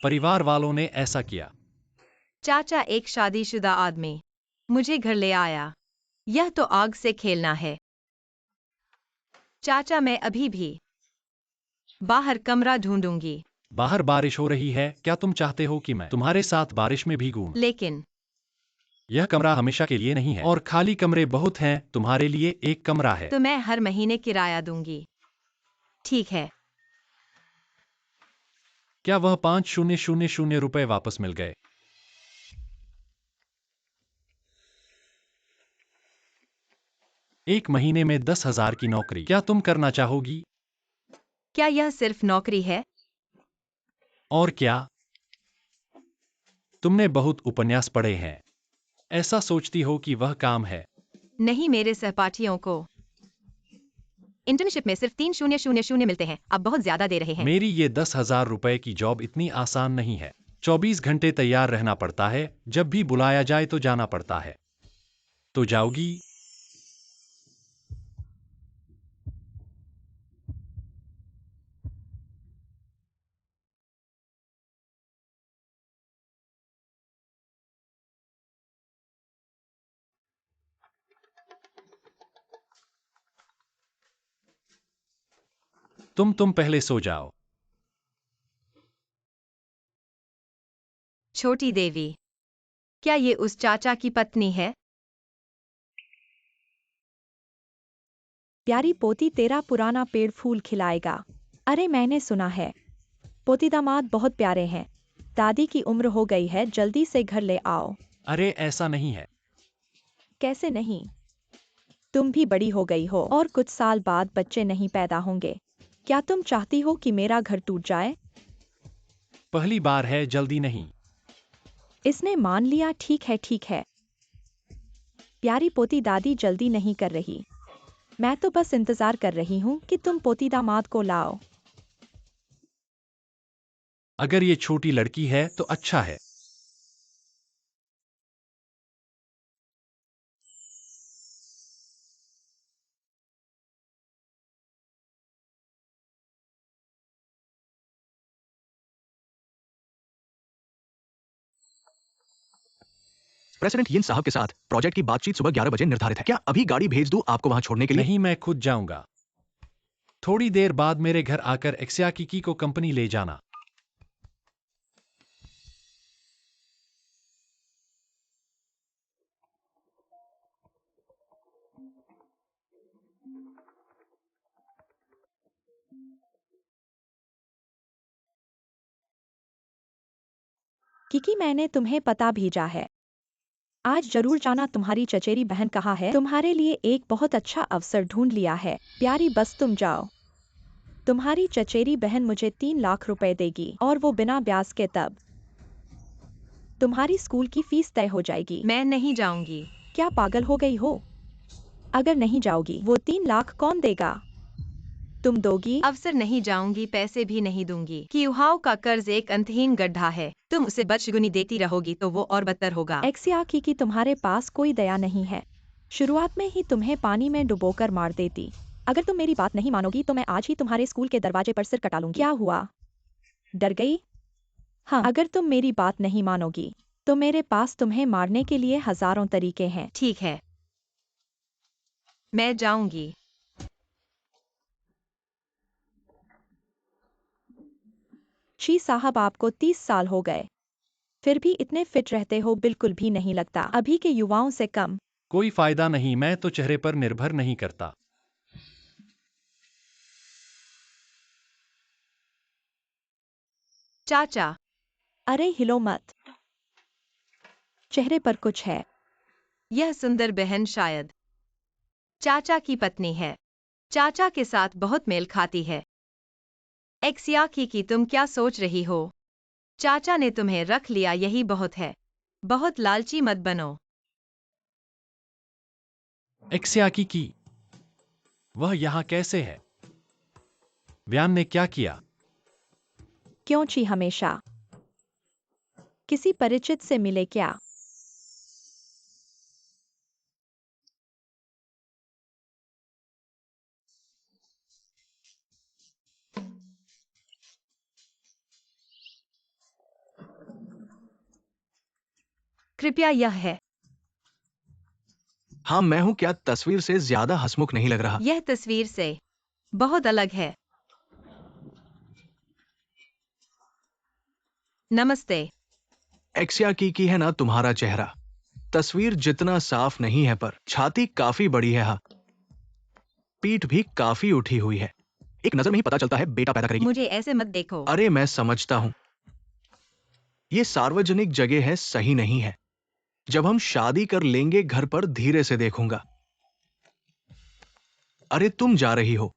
परिवार वालों ने ऐसा किया। चाचा एक शादीशुदा आदमी मुझे घर ले आया। यह तो आग से खेलना है। चाचा मैं अभी भी बाहर कमरा ढूंढूंगी। बाहर बारिश हो रही है, क्या तुम चाहते हो कि मैं तुम्हारे साथ बारिश में भीगूं? लेकिन यह कमरा हमेशा के लिए नहीं है और खाली कमरे बहुत हैं, तुम्हारे लिए एक कमरा है। तो मैं हर महीने किराया दूंगी। ठीक है। क्या वह 5,000 रुपए वापस मिल गए? एक महीने में 10,000 की नौकरी, क्या तुम करना चाहोगी? क्या यह सिर्फ नौकरी है? और क्या? तुमने बहुत उपन्यास पढ़े हैं, ऐसा सोचती हो कि वह काम है। नहीं, मेरे सहपाठियों को इंटर्नशिप में सिर्फ 3,000 मिलते हैं। आप बहुत ज्यादा दे रहे हैं। मेरी ये 10,000 रुपए की जॉब इतनी आसान नहीं है। 24 घंटे तैयार रहना पड़ता है, जब भी बुलाया जाए तो जाना पड़ता है। तो जाओगी? तुम पहले सो जाओ। छोटी देवी, क्या ये उस चाचा की पत्नी है? प्यारी पोती, तेरा पुराना पेड़ फूल खिलाएगा। अरे मैंने सुना है पोती दामाद बहुत प्यारे हैं। दादी की उम्र हो गई है, जल्दी से घर ले आओ। अरे ऐसा नहीं है। कैसे नहीं? तुम भी बड़ी हो गई हो और कुछ साल बाद बच्चे नहीं पैदा होंगे। क्या तुम चाहती हो कि मेरा घर टूट जाए? पहली बार है, जल्दी नहीं। इसने मान लिया। ठीक है ठीक है। प्यारी पोती, दादी जल्दी नहीं कर रही। मैं तो बस इंतजार कर रही हूँ कि तुम पोती दामाद को लाओ। अगर ये छोटी लड़की है तो अच्छा है। प्रेसिडेंट यिन साहब के साथ प्रोजेक्ट की बातचीत सुबह 11 बजे निर्धारित है। क्या अभी गाड़ी भेज दूं आपको वहां छोड़ने के लिए? नहीं, मैं खुद जाऊंगा। थोड़ी देर बाद मेरे घर आकर एक्सयाकिकी को कंपनी ले जाना। किकी, मैंने तुम्हें पता भेजा है। आज जरूर जाना। तुम्हारी चचेरी बहन कहाँ है? तुम्हारे लिए एक बहुत अच्छा अवसर ढूंढ लिया है। प्यारी, बस तुम जाओ। तुम्हारी चचेरी बहन मुझे 3 लाख रुपए देगी और वो बिना ब्याज के। तब तुम्हारी स्कूल की फीस तय हो जाएगी। मैं नहीं जाऊंगी। क्या पागल हो गई हो? अगर नहीं जाओगी वो 3 लाख कौन देगा? तुम दोगी? अवसर नहीं जाऊंगी, पैसे भी नहीं दूंगी। क्यूहाओ का कर्ज एक अंतहीन गड्ढा है। तुम उसे बदशगुनी देती रहोगी तो वो और बदतर होगा। एक्सियाकी की तुम्हारे पास कोई दया नहीं है। शुरुआत में ही तुम्हें पानी में डुबोकर मार देती। अगर तुम मेरी बात नहीं मानोगी तो मैं आज ही तुम्हारे स्कूल के दरवाजे पर सिर कटा लूंगी। क्या हुआ? डर गई? हाँ, अगर तुम मेरी बात नहीं मानोगी तो मेरे पास तुम्हें मारने के लिए हजारों तरीके हैं। ठीक है, मैं जाऊंगी। शी साहब, आपको 30 साल हो गए, फिर भी इतने फिट रहते हो, बिल्कुल भी नहीं लगता अभी के युवाओं से कम। कोई फायदा नहीं, मैं तो चेहरे पर निर्भर नहीं करता। चाचा, अरे हिलो मत, चेहरे पर कुछ है। यह सुंदर बहन शायद चाचा की पत्नी है। चाचा के साथ बहुत मेल खाती है। एक्सियाकी की, तुम क्या सोच रही हो? चाचा ने तुम्हें रख लिया, यही बहुत है। बहुत लालची मत बनो। एक्सयाकिकी, वह यहाँ कैसे है? व्यान ने क्या किया? क्यों ची हमेशा किसी परिचित से मिले क्या? कृपया यह है। हाँ मैं हूँ। क्या तस्वीर से ज्यादा हंसमुख नहीं लग रहा? यह तस्वीर से बहुत अलग है। नमस्ते। एक्सिया की है ना तुम्हारा चेहरा। तस्वीर जितना साफ नहीं है पर छाती काफी बड़ी है। हाँ, पीठ भी काफी उठी हुई है। एक नजर में ही पता चलता है बेटा पैदा करेगी। मुझे ऐसे मत देखो। अरे मैं समझता हूँ, ये सार्वजनिक जगह है, सही नहीं है। जब हम शादी कर लेंगे घर पर धीरे से देखूंगा। अरे तुम जा रही हो,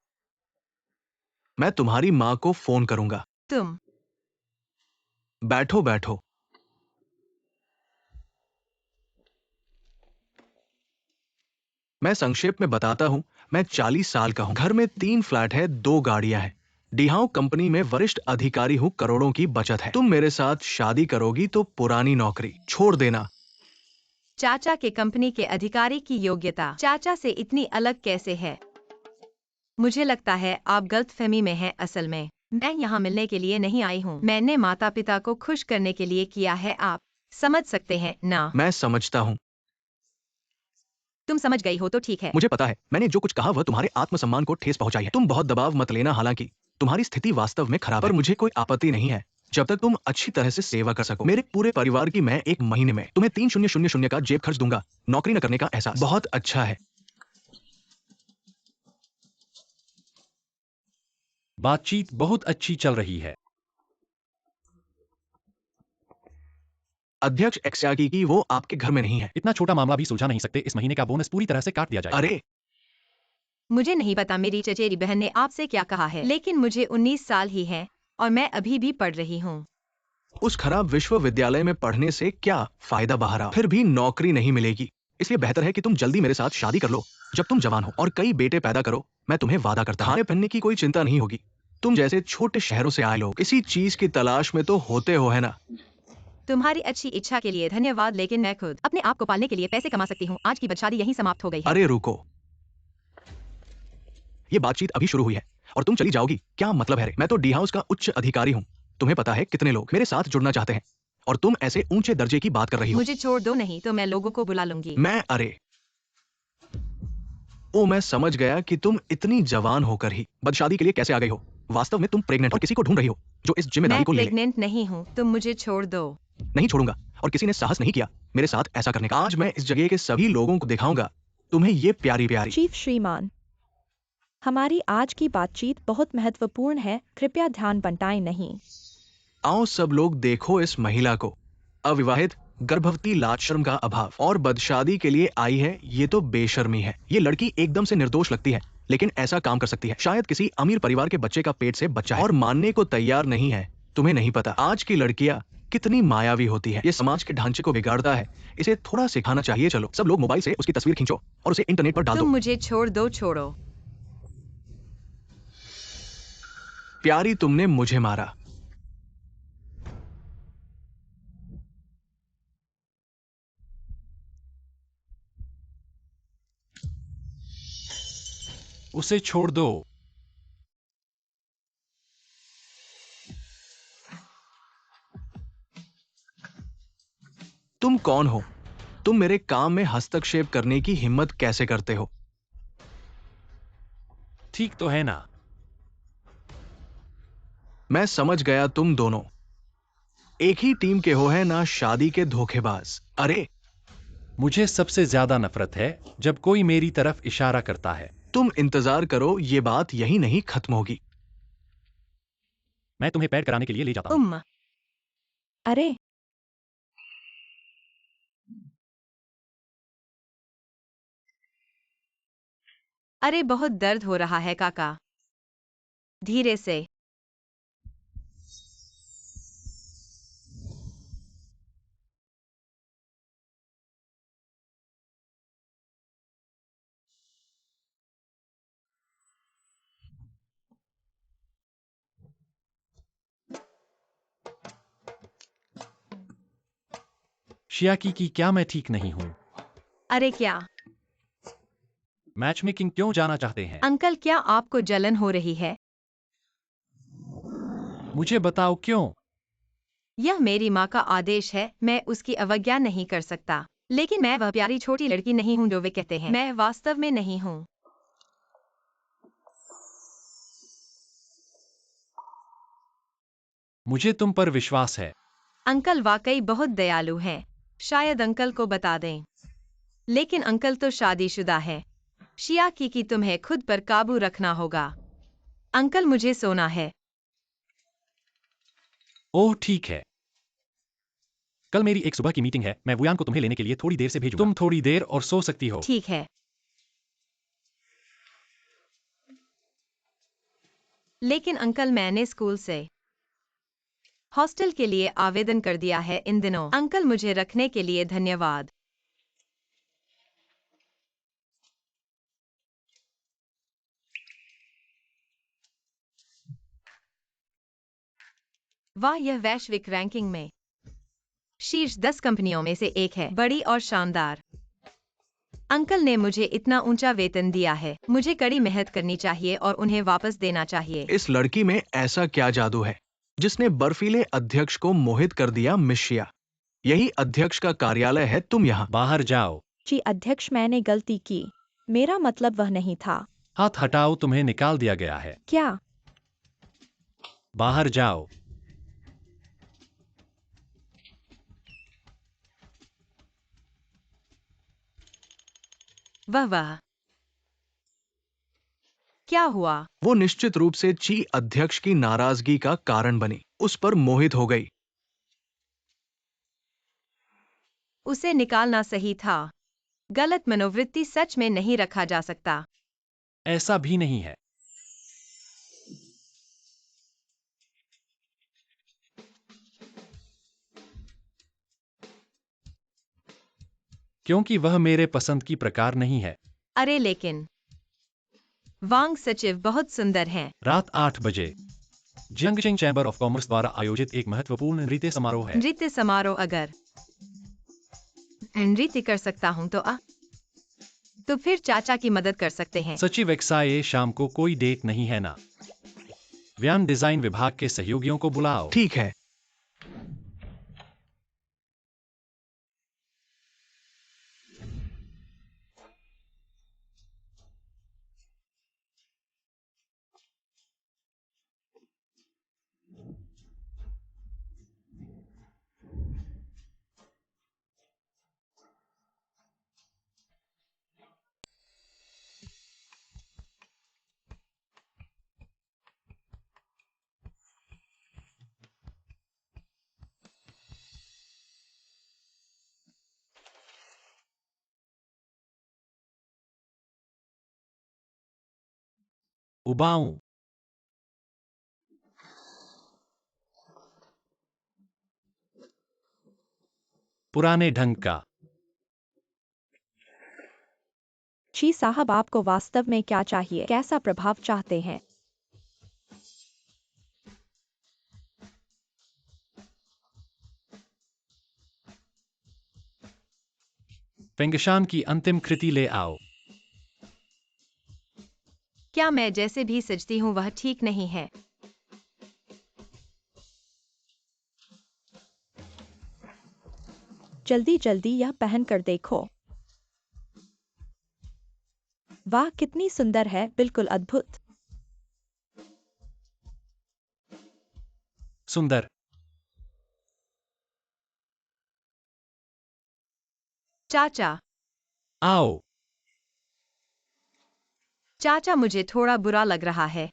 मैं तुम्हारी माँ को फोन करूंगा। तुम बैठो बैठो। मैं संक्षेप में बताता हूं। मैं 40 साल का हूं, घर में 3 फ्लैट है, 2 गाड़ियां हैं। डिहाउ कंपनी में वरिष्ठ अधिकारी हूं, करोड़ों की बचत है। तुम मेरे साथ शादी करोगी तो पुरानी नौकरी छोड़ देना। चाचा के कंपनी के अधिकारी की योग्यता चाचा से इतनी अलग कैसे है? मुझे लगता है आप गलतफहमी में हैं। असल में मैं यहाँ मिलने के लिए नहीं आई हूँ। मैंने माता पिता को खुश करने के लिए किया है। आप समझ सकते हैं ना? मैं समझता हूं। तुम समझ गई हो तो ठीक है। मुझे पता है मैंने जो कुछ कहा वह तुम्हारे आत्मसम्मान को ठेस पहुंचाई है। तुम बहुत दबाव मत लेना, हालांकि तुम्हारी स्थिति वास्तव में खराब है। पर मुझे कोई आपत्ति नहीं है जब तक तुम अच्छी तरह से सेवा कर सको। मेरे पूरे परिवार की मैं 1 महीने में तुम्हें 3000 का जेब खर्च दूंगा। नौकरी न करने का एहसास बहुत अच्छा है। बातचीत बहुत अच्छी चल रही है। अध्यक्ष एक्सयाकी की वो आपके घर में नहीं है। इतना छोटा मामला भी सुलझा नहीं सकते? इस महीने का बोनस पूरी तरह से काट दिया जाए। अरे मुझे नहीं पता मेरी चचेरी बहन ने आपसे क्या कहा है, लेकिन मुझे 19 साल ही है और मैं अभी भी पढ़ रही हूँ। उस खराब विश्वविद्यालय में पढ़ने से क्या फायदा बाहर आओ, फिर भी नौकरी नहीं मिलेगी। इसलिए बेहतर है कि तुम जल्दी मेरे साथ शादी कर लो जब तुम जवान हो, और कई बेटे पैदा करो। मैं तुम्हें वादा करता हूं, खाने पहनने की कोई चिंता नहीं होगी। तुम जैसे छोटे शहरों से आए लोग इसी चीज की तलाश में तो होते हो, है ना? तुम्हारी अच्छी इच्छा के लिए धन्यवाद, लेकिन मैं खुद अपने आप को पालने के लिए पैसे कमा सकती हूँ। आज की बदशादी यहीं समाप्त हो गई है। अरे रुको, ये बातचीत अभी शुरू हुई है और तुम चली जाओगी? क्या मतलब है रे? मैं तो डी हाउस का उच्च अधिकारी हूँ। तुम्हें पता है कितने लोग मेरे साथ जुड़ना चाहते हैं, और तुम ऐसे ऊंचे दर्जे की बात कर रही हो। मुझे छोड़ दो, नहीं तो मैं लोगों को बुला लूंगी। अरे ओ, मैं समझ गया कि तुम इतनी जवान होकर ही बदशादी के लिए कैसे आ गई हो। वास्तव में तुम प्रेग्नेंट और किसी को ढूंढ रही हो जो इस जिम्मेदारी मैं को ले ले। प्रेग्नेंट नहीं हूँ, तुम मुझे छोड़ दो। नहीं छोड़ूंगा, और किसी ने साहस नहीं किया मेरे साथ ऐसा करने का। आज मैं इस जगह के सभी लोगों को दिखाऊंगा तुम्हें ये प्यारी प्यारी। चीफ श्रीमान, हमारी आज की बातचीत बहुत महत्वपूर्ण है, कृपया ध्यान बंटाएं नहीं। आओ सब लोग देखो इस महिला को। अविवाहित, गर्भवती, लाज शर्म का अभाव और बदशादी के लिए आई है। ये तो बेशर्मी है। ये लड़की एकदम से निर्दोष लगती है, लेकिन ऐसा काम कर सकती है। शायद किसी अमीर परिवार के बच्चे का पेट से बच्चा है और मानने को तैयार नहीं है। तुम्हें नहीं पता आज की लड़कियां कितनी मायावी होती है। ये समाज के ढांचे को बिगाड़ता है, इसे थोड़ा सिखाना चाहिए। चलो सब लोग मोबाइल से उसकी तस्वीर खींचो और उसे इंटरनेट पर डाल तुम दो। मुझे छोड़ दो, छोड़ो। प्यारी, तुमने मुझे मारा। उसे छोड़ दो। तुम कौन हो? तुम मेरे काम में हस्तक्षेप करने की हिम्मत कैसे करते हो? ठीक तो है ना? मैं समझ गया, तुम दोनों एक ही टीम के हो, है ना? शादी के धोखेबाज। अरे मुझे सबसे ज्यादा नफरत है जब कोई मेरी तरफ इशारा करता है। तुम इंतजार करो, ये बात यही नहीं खत्म होगी। मैं तुम्हें पैर कराने के लिए ले जाता हूँ। अरे अरे बहुत दर्द हो रहा है काका। धीरे से। शियाकी की क्या मैं ठीक नहीं हूँ? अरे क्या मैच मेकिंग क्यों जाना चाहते हैं? अंकल, क्या आपको जलन हो रही है? मुझे बताओ क्यों? यह मेरी माँ का आदेश है, मैं उसकी अवज्ञा नहीं कर सकता। लेकिन मैं वह प्यारी छोटी लड़की नहीं हूँ जो वे कहते हैं। मैं वास्तव में नहीं हूँ। मुझे तुम पर विश्वास है। अंकल वाकई बहुत दयालु हैं। शायद अंकल को बता दें। लेकिन अंकल तो शादीशुदा है। शियाकी की तुम्हें खुद पर काबू रखना होगा। अंकल मुझे सोना है। ओह ठीक है। कल मेरी एक सुबह की मीटिंग है, मैं वुयान को तुम्हें लेने के लिए थोड़ी देर से भेजूंगा। तुम थोड़ी देर और सो सकती हो। ठीक है। लेकिन अंकल मैंने स्कूल से हॉस्टल के लिए आवेदन कर दिया है इन दिनों। अंकल मुझे रखने के लिए धन्यवाद। वाह, यह वैश्विक रैंकिंग में शीर्ष 10 कंपनियों में से एक है। बड़ी और शानदार। अंकल ने मुझे इतना ऊंचा वेतन दिया है। मुझे कड़ी मेहनत करनी चाहिए और उन्हें वापस देना चाहिए। इस लड़की में ऐसा क्या जादू है जिसने बर्फीले अध्यक्ष को मोहित कर दिया मिशिया? यही अध्यक्ष का कार्यालय है, तुम यहाँ। बाहर जाओ। जी अध्यक्ष, मैंने गलती की। मेरा मतलब वह नहीं था। हाथ हटाओ, तुम्हें निकाल दिया गया है। क्या? बाहर जाओ। वाह, क्या हुआ? वो निश्चित रूप से ची अध्यक्ष की नाराजगी का कारण बनी, उस पर मोहित हो गई। उसे निकालना सही था। गलत मनोवृत्ति सच में नहीं रखा जा सकता। ऐसा भी नहीं है। क्योंकि वह मेरे पसंद की प्रकार नहीं है। अरे लेकिन वांग सचिव बहुत सुंदर हैं। रात 8 बजे जियांगशिंग चैम्बर ऑफ कॉमर्स द्वारा आयोजित एक महत्वपूर्ण नृत्य समारोह है। नृत्य समारोह? अगर नृत्य कर सकता हूँ तो फिर चाचा की मदद कर सकते हैं। सचिव एक्साए, शाम को कोई डेट नहीं है ना? व्यान डिजाइन विभाग के सहयोगियों को बुलाओ। ठीक है। उबाऊं। पुराने ढंग का। जी साहब, आपको वास्तव में क्या चाहिए? कैसा प्रभाव चाहते हैं? फेंगशान की अंतिम कृति ले आओ। क्या मैं जैसे भी सजती हूँ वह ठीक नहीं है? जल्दी जल्दी यह पहन कर देखो। वाह, कितनी सुंदर है, बिल्कुल अद्भुत। सुंदर। चाचा, आओ। चाचा मुझे थोड़ा बुरा लग रहा है।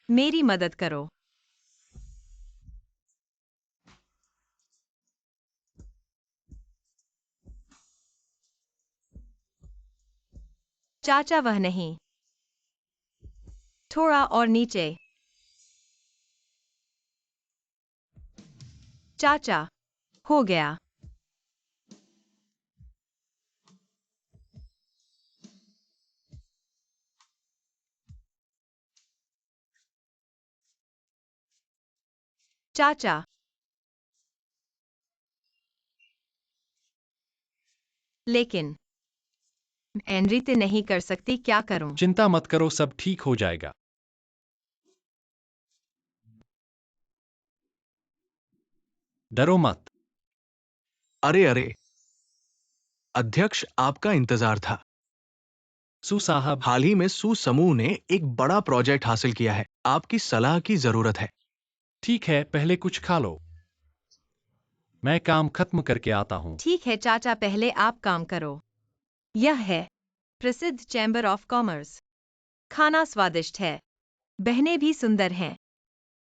मेरी मदद करो। चाचा वह नहीं। थोड़ा और नीचे। चाचा, हो गया। चाचा, लेकिन मैं नृत्य नहीं कर सकती, क्या करूं? चिंता मत करो, सब ठीक हो जाएगा। डरो मत। अरे अरे, अध्यक्ष आपका इंतजार था। सू साहब, हाल ही में सू समूह ने एक बड़ा प्रोजेक्ट हासिल किया है। आपकी सलाह की जरूरत है। ठीक है, पहले कुछ खा लो। मैं काम खत्म करके आता हूँ। ठीक है चाचा, पहले आप काम करो। यह है प्रसिद्ध चैम्बर ऑफ कॉमर्स। खाना स्वादिष्ट है, बहनें भी सुंदर हैं।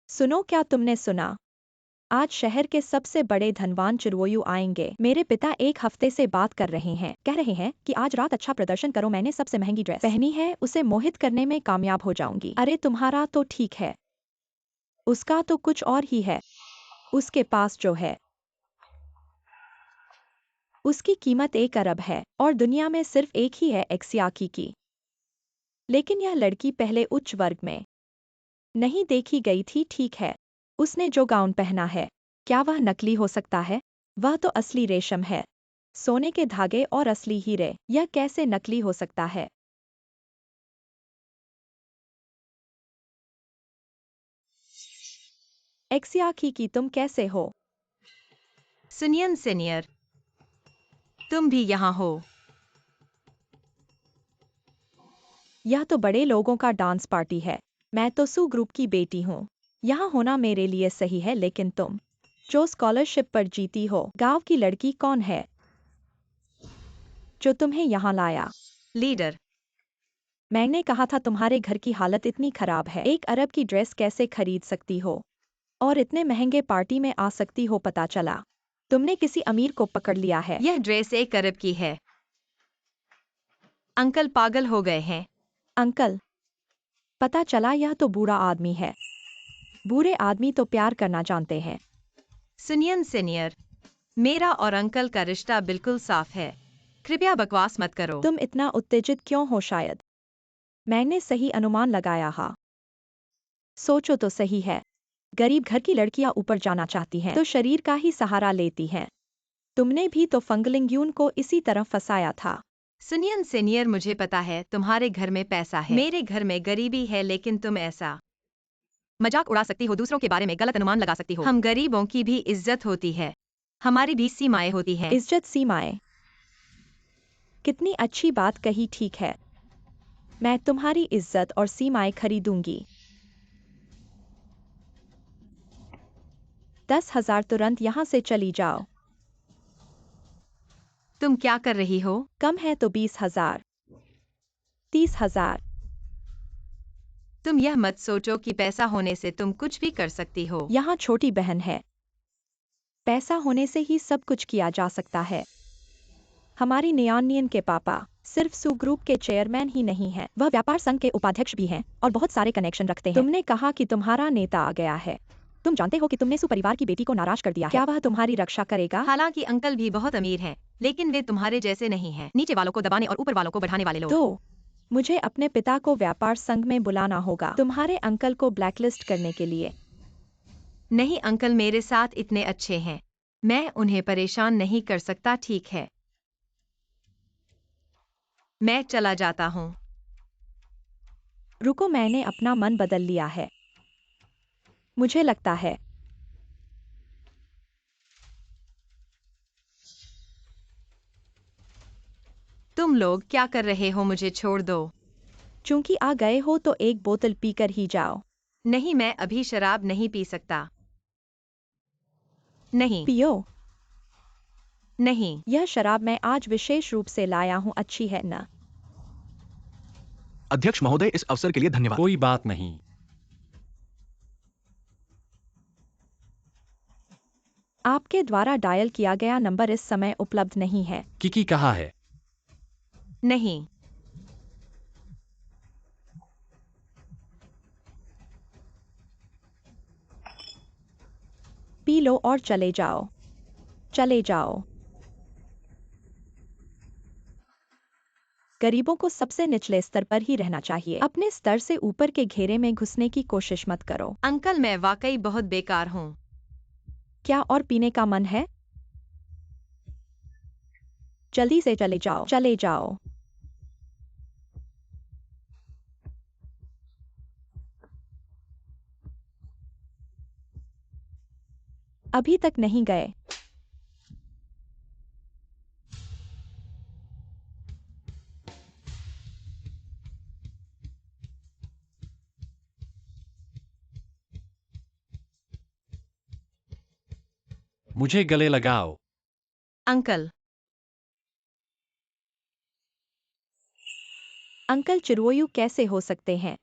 सुनो, क्या तुमने सुना? आज शहर के सबसे बड़े धनवान चिरवोयु आएंगे। मेरे पिता एक हफ्ते से बात कर रहे हैं, कह रहे हैं कि आज रात अच्छा प्रदर्शन करो। मैंने सबसे महंगी ड्रेस पहनी है, उसे मोहित करने में कामयाब हो जाऊंगी। अरे तुम्हारा तो ठीक है, उसका तो कुछ और ही है। उसके पास जो है उसकी कीमत 1 अरब है और दुनिया में सिर्फ एक ही है, एक्सियाकी की। लेकिन यह लड़की पहले उच्च वर्ग में नहीं देखी गई थी, ठीक है। उसने जो गाउन पहना है, क्या वह नकली हो सकता है? वह तो असली रेशम है, सोने के धागे और असली हीरे। यह कैसे नकली हो सकता है? एक्सियाकी की तुम कैसे हो? सुनियन सीनियर, तुम भी यहाँ हो। यह तो बड़े लोगों का डांस पार्टी है। मैं तो सू ग्रुप की बेटी हूँ। यहाँ होना मेरे लिए सही है, लेकिन तुम जो स्कॉलरशिप पर जीती हो, गांव की लड़की कौन है जो तुम्हें यहाँ लाया? लीडर, मैंने कहा था तुम्हारे घर की हालत इतनी खराब है, 1 अरब की ड्रेस कैसे खरीद सकती हो और इतने महंगे पार्टी में आ सकती हो? पता चला तुमने किसी अमीर को पकड़ लिया है। यह ड्रेस 1 अरब की है। अंकल पागल हो गए हैं। अंकल? पता चला यह तो बूढ़ा आदमी है। बूढ़े आदमी तो प्यार करना जानते हैं। सुनियन सीनियर, मेरा और अंकल का रिश्ता बिल्कुल साफ है। कृपया बकवास मत करो। तुम इतना उत्तेजित क्यों हो? शायद मैंने सही अनुमान लगाया हा। सोचो तो सही है, गरीब घर की लड़कियां ऊपर जाना चाहती हैं तो शरीर का ही सहारा लेती हैं। तुमने भी तो फंगलिंग्यून को इसी तरह फंसाया था। सुनियन सीनियर, मुझे पता है तुम्हारे घर में पैसा है, मेरे घर में गरीबी है, लेकिन तुम ऐसा मजाक उड़ा सकती हो, दूसरों के बारे में गलत अनुमान लगा सकती हो। हम गरीबों की भी इज्जत होती है, हमारी भी सीमाएं होती हैं। इज्जत सीमाएं? कितनी अच्छी बात कही। ठीक है, मैं तुम्हारी इज्जत और सीमाएं खरीदूंगी। 10,000 तुरंत यहाँ से चली जाओ। तुम क्या कर रही हो? कम है तो 20,000, 30,000। तुम यह मत सोचो कि पैसा होने से तुम कुछ भी कर सकती हो। यहाँ छोटी बहन है, पैसा होने से ही सब कुछ किया जा सकता है। हमारी नियानियन के पापा सिर्फ सू ग्रुप के चेयरमैन ही नहीं हैं, वह व्यापार संघ के उपाध्यक्ष भी हैं और बहुत सारे कनेक्शन रखते हैं। तुमने कहा कि तुम्हारा नेता आ गया है। तुम जानते हो कि तुमने सू परिवार की बेटी को नाराज कर दिया है। क्या वह तुम्हारी रक्षा करेगा? हालांकि अंकल भी बहुत अमीर हैं, लेकिन वे तुम्हारे जैसे नहीं हैं। नीचे वालों को दबाने और ऊपर वालों को बढ़ाने वाले लोग। तो मुझे अपने पिता को व्यापार संघ में बुलाना होगा तुम्हारे अंकल को ब्लैकलिस्ट करने के लिए। नहीं अंकल मेरे साथ इतने अच्छे हैं, मैं उन्हें परेशान नहीं कर सकता। ठीक है, मैं चला जाता हूँ। रुको, मैंने अपना मन बदल लिया है। मुझे लगता है तुम लोग क्या कर रहे हो? मुझे छोड़ दो। चूंकि आ गए हो तो एक बोतल पीकर ही जाओ। नहीं, मैं अभी शराब नहीं पी सकता। नहीं पियो। नहीं। यह शराब मैं आज विशेष रूप से लाया हूँ, अच्छी है ना? अध्यक्ष महोदय, इस अवसर के लिए धन्यवाद। कोई बात नहीं। आपके द्वारा डायल किया गया नंबर इस समय उपलब्ध नहीं है। किकी कहाँ है? नहीं। पी लो और चले जाओ, चले जाओ। गरीबों को सबसे निचले स्तर पर ही रहना चाहिए, अपने स्तर से ऊपर के घेरे में घुसने की कोशिश मत करो। अंकल मैं वाकई बहुत बेकार हूँ। क्या और पीने का मन है? जल्दी से चले जाओ, चले जाओ। अभी तक नहीं गए। मुझे गले लगाओ। अंकल। अंकल चिरवोयू कैसे हो सकते हैं?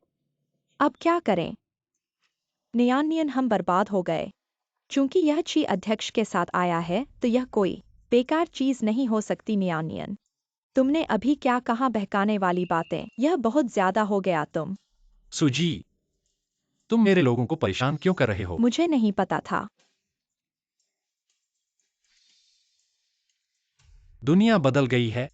अब क्या करें? नियानियन हम बर्बाद हो गए। चूंकि यह ची अध्यक्ष के साथ आया है तो यह कोई बेकार चीज नहीं हो सकती। नियानियन, तुमने अभी क्या कहा? बहकाने वाली बातें। यह बहुत ज्यादा हो गया। सुजी, तुम मेरे लोगों को परेशान क्यों कर रहे हो? मुझे नहीं पता था। दुनिया बदल गई है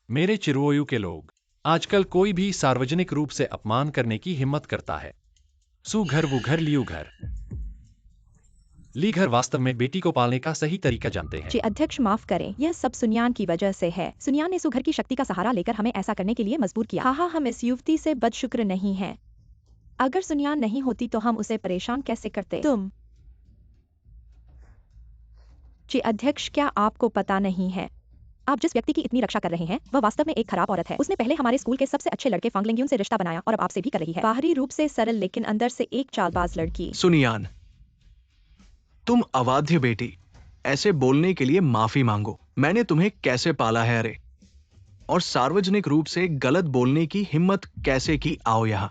मेरे चिरवोयू के लोग। आजकल कोई भी सार्वजनिक रूप से अपमान करने की हिम्मत करता है। सु घर वो घर लियू घर। ली घर वास्तव में बेटी को पालने का सही तरीका जानते हैं। जी अध्यक्ष, माफ करें, यह सब सुनियान की वजह से है। सुनियान ने सुघर की शक्ति का सहारा लेकर हमें ऐसा करने के लिए मजबूर किया। हाँ, हम इस युवती से बदशुक्र नहीं हैं। अगर सुनियान नहीं होती तो हम उसे परेशान कैसे करते? जी अध्यक्ष, क्या आपको पता नहीं है? आप जिस व्यक्ति की इतनी रक्षा कर रहे हैं वह वास्तव में एक खराब औरत है। उसने पहले हमारे स्कूल के सबसे अच्छे लड़के फांगलिंग्यून से रिश्ता बनाया और अब आपसे भी कर रही है। बाहरी रूप से सरल लेकिन अंदर से एक चालबाज लड़की। सुनियान, तुम अवाध्य बेटी, ऐसे बोलने के लिए माफी मांगो। मैंने तुम्हें कैसे पाला है अरे, और सार्वजनिक रूप से गलत बोलने की हिम्मत कैसे की? आओ यहां।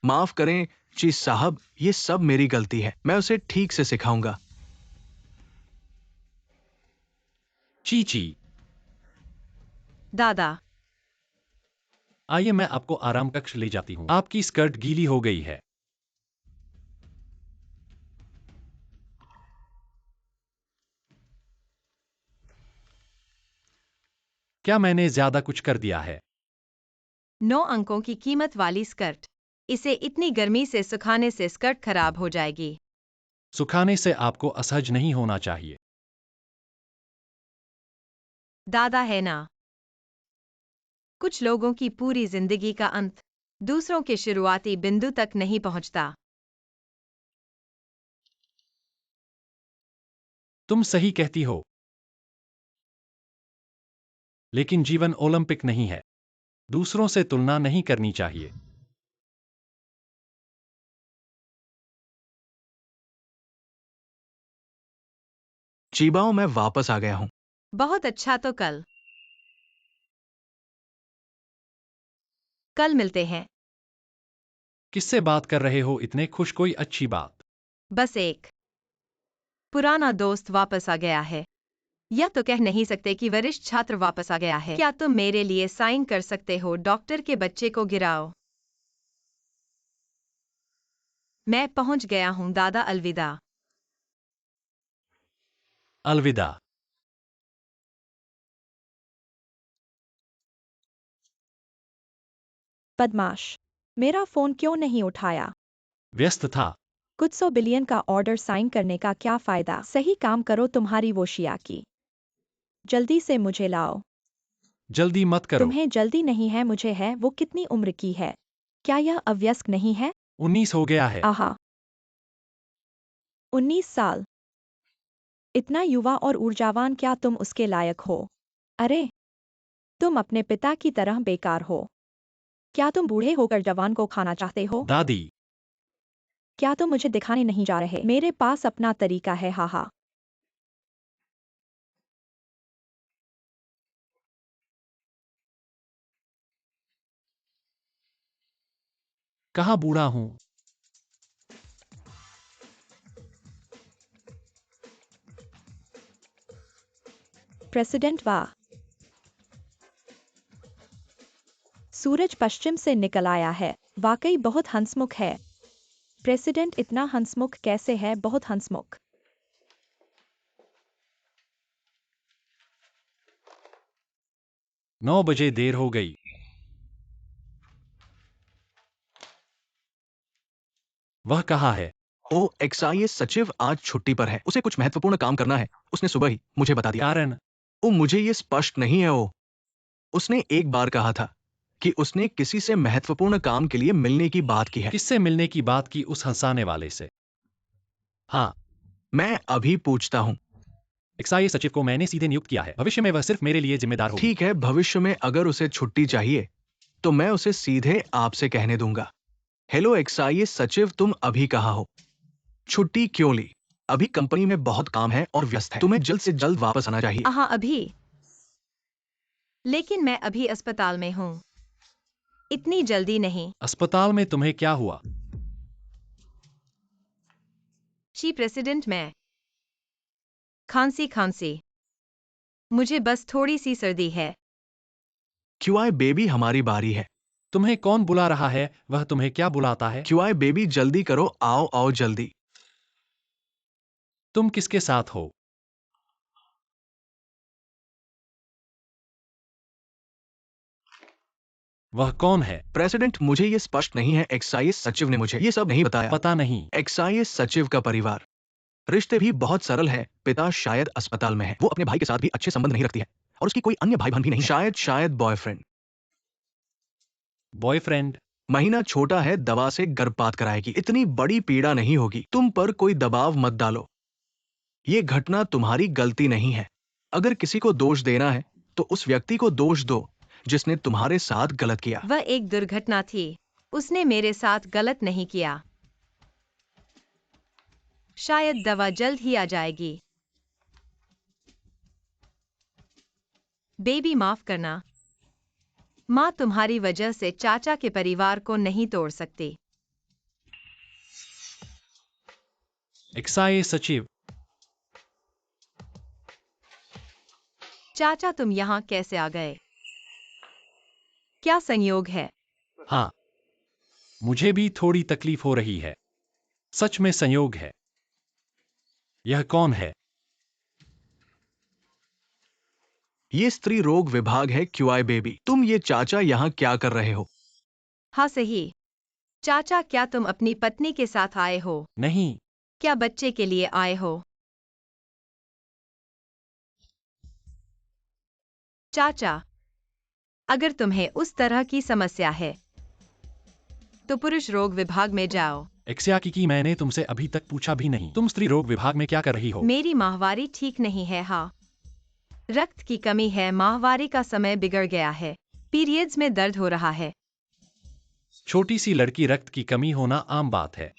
माफ करें चीज साहब, ये सब मेरी गलती है। मैं उसे ठीक से सिखाऊंगा। चीची, दादा। आइए मैं आपको आराम कक्ष ले जाती हूँ। आपकी स्कर्ट गीली हो गई है। क्या मैंने ज्यादा कुछ कर दिया है? 9 अंकों की कीमत वाली स्कर्ट। इसे इतनी गर्मी से सुखाने से स्कर्ट खराब हो जाएगी। सुखाने से आपको असहज नहीं होना चाहिए। दादा है ना। कुछ लोगों की पूरी जिंदगी का अंत दूसरों के शुरुआती बिंदु तक नहीं पहुंचता। तुम सही कहती हो। लेकिन जीवन ओलंपिक नहीं है। दूसरों से तुलना नहीं करनी चाहिए। चीबाओ, मैं वापस आ गया हूं। बहुत अच्छा, तो कल मिलते हैं। किससे बात कर रहे हो इतने खुश? कोई अच्छी बात? बस एक पुराना दोस्त वापस आ गया है। यह तो कह नहीं सकते कि वरिष्ठ छात्र वापस आ गया है। क्या तुम मेरे लिए साइन कर सकते हो? डॉक्टर के बच्चे को गिराओ। मैं पहुंच गया हूं दादा, अलविदा। अलविदा। बदमाश, मेरा फोन क्यों नहीं उठाया? व्यस्त था। कुछ 100 बिलियन का ऑर्डर साइन करने का क्या फायदा? सही काम करो तुम्हारी वो शिया की। जल्दी से मुझे लाओ। जल्दी मत करो। तुम्हें जल्दी नहीं है, मुझे है। वो कितनी उम्र की है? क्या यह अवयस्क नहीं है? 19 हो गया है। आहा, 19 साल। इतना युवा और ऊर्जावान, क्या तुम उसके लायक हो? अरे, तुम अपने पिता की तरह बेकार हो। क्या तुम बूढ़े होकर जवान को खाना चाहते हो? दादी, क्या तुम मुझे दिखाने नहीं जा रहे? मेरे पास अपना तरीका है। हाहा। कहाँ बूढ़ा हूँ? प्रेसिडेंट, वाह। सूरज पश्चिम से निकल आया है। वाकई बहुत हंसमुख है। प्रेसिडेंट इतना हंसमुख कैसे है? बहुत हंसमुख। 9 बजे देर हो गई। वह कहाँ है? ओ एक्सआईएस सचिव आज छुट्टी पर है। उसे कुछ महत्वपूर्ण काम करना है। उसने सुबह ही मुझे बता दिया। कारण? ओ मुझे ये स्पष्ट नहीं है। ओ उसने एक बार कहा था कि उसने किसी से महत्वपूर्ण काम के लिए मिलने की बात की है। किससे मिलने की बात की? उस हंसाने वाले से। हाँ, मैं अभी पूछता हूँ। एक्साइज सचिव को मैंने सीधे नियुक्त किया है। भविष्य में वह सिर्फ मेरे लिए जिम्मेदार होगी। ठीक है, भविष्य में अगर उसे छुट्टी चाहिए तो मैं उसे सीधे आपसे कहने दूंगा। हेलो एक्साइज सचिव, तुम अभी कहाँ हो? छुट्टी क्यों ली? अभी कंपनी में बहुत काम है और व्यस्त है। तुम्हें जल्द से जल्द वापस आना चाहिए। हाँ अभी, लेकिन मैं अभी अस्पताल में हूँ, इतनी जल्दी नहीं। अस्पताल में तुम्हें क्या हुआ? शी प्रेसिडेंट, मैं खांसी, मुझे बस थोड़ी सी सर्दी है। क्यूआई बेबी, हमारी बारी है। तुम्हें कौन बुला रहा है? वह तुम्हें क्या बुलाता है? क्यूआई बेबी, जल्दी करो, आओ आओ जल्दी। तुम किसके साथ हो? वह कौन है? प्रेसिडेंट, मुझे ये स्पष्ट नहीं है। एक्साइज सचिव ने मुझे ये सब नहीं बताया। पता नहीं। एक्साइज सचिव का परिवार, रिश्ते भी बहुत सरल है। पिता शायद अस्पताल में है, वो अपने भाई के साथ भी अच्छे संबंध नहीं रखती है और उसकी कोई अन्य भाई बहन भी नहीं है। शायद बॉयफ्रेंड। बॉयफ्रेंड? महीना छोटा है, दवा से गर्भपात कराएगी, इतनी बड़ी पीड़ा नहीं होगी। तुम पर कोई दबाव मत डालो, ये घटना तुम्हारी गलती नहीं है। अगर किसी को दोष देना है तो उस व्यक्ति को दोष दो जिसने तुम्हारे साथ गलत किया। वह एक दुर्घटना थी, उसने मेरे साथ गलत नहीं किया। शायद दवा जल्द ही आ जाएगी। बेबी, माफ करना, माँ तुम्हारी वजह से चाचा के परिवार को नहीं तोड़ सकती। एक्साइज सचिव, चाचा, तुम यहाँ कैसे आ गए? क्या संयोग है? हाँ, मुझे भी थोड़ी तकलीफ हो रही है। सच में संयोग है। यह कौन है? ये स्त्री रोग विभाग है। क्यूआई बेबी, तुम ये चाचा यहाँ क्या कर रहे हो? हाँ सही। चाचा, क्या तुम अपनी पत्नी के साथ आए हो? नहीं। क्या बच्चे के लिए आए हो? चाचा, अगर तुम्हें उस तरह की समस्या है तो पुरुष रोग विभाग में जाओ। एक्सियाकी की मैंने तुमसे अभी तक पूछा भी नहीं। तुम स्त्री रोग विभाग में क्या कर रही हो? मेरी माहवारी ठीक नहीं है। हाँ, रक्त की कमी है, माहवारी का समय बिगड़ गया है, पीरियड्स में दर्द हो रहा है। छोटी सी लड़की, रक्त की कमी होना आम बात है।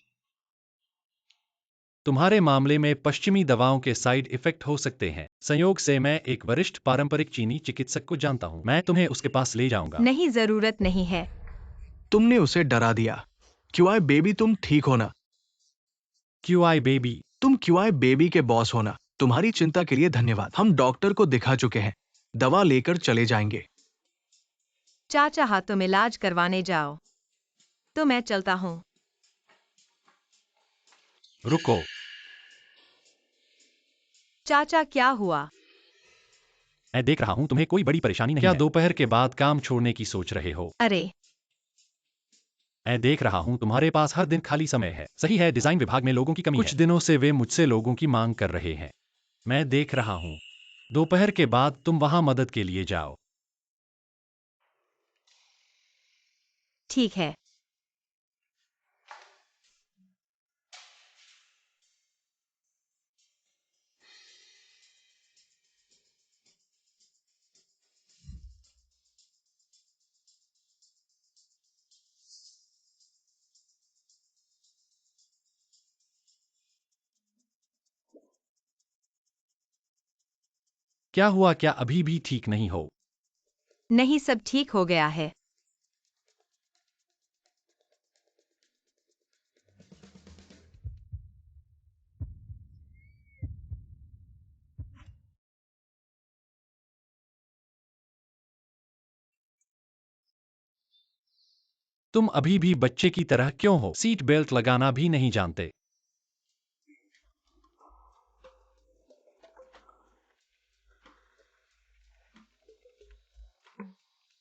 तुम्हारे मामले में पश्चिमी दवाओं के साइड इफेक्ट हो सकते हैं। संयोग से मैं एक वरिष्ठ पारंपरिक चीनी चिकित्सक को जानता हूँ। मैं तुम्हें उसके पास ले जाऊंगा। नहीं, जरूरत नहीं है। तुमने उसे डरा दिया। क्यूआई बेबी, तुम ठीक हो ना? क्यूआई बेबी, तुम क्यूआई बेबी के बॉस हो ना? तुम्हारी चिंता के लिए धन्यवाद। हम डॉक्टर को दिखा चुके हैं, दवा लेकर चले जाएंगे। चाचा, हाँ, तुम इलाज करवाने जाओ, तो मैं चलता हूँ। रुको। चाचा, क्या हुआ? मैं देख रहा हूँ तुम्हें कोई बड़ी परेशानी नहीं है। क्या दोपहर के बाद काम छोड़ने की सोच रहे हो? अरे, मैं देख रहा हूँ तुम्हारे पास हर दिन खाली समय है। सही है, डिजाइन विभाग में लोगों की कमी है। कुछ दिनों से वे मुझसे लोगों की मांग कर रहे हैं। मैं देख रहा हूँ। दोपहर के बाद तुम वहां मदद के लिए जाओ। ठीक है। क्या हुआ? क्या अभी भी ठीक नहीं हो? नहीं, सब ठीक हो गया है। तुम अभी भी बच्चे की तरह क्यों हो? सीट बेल्ट लगाना भी नहीं जानते।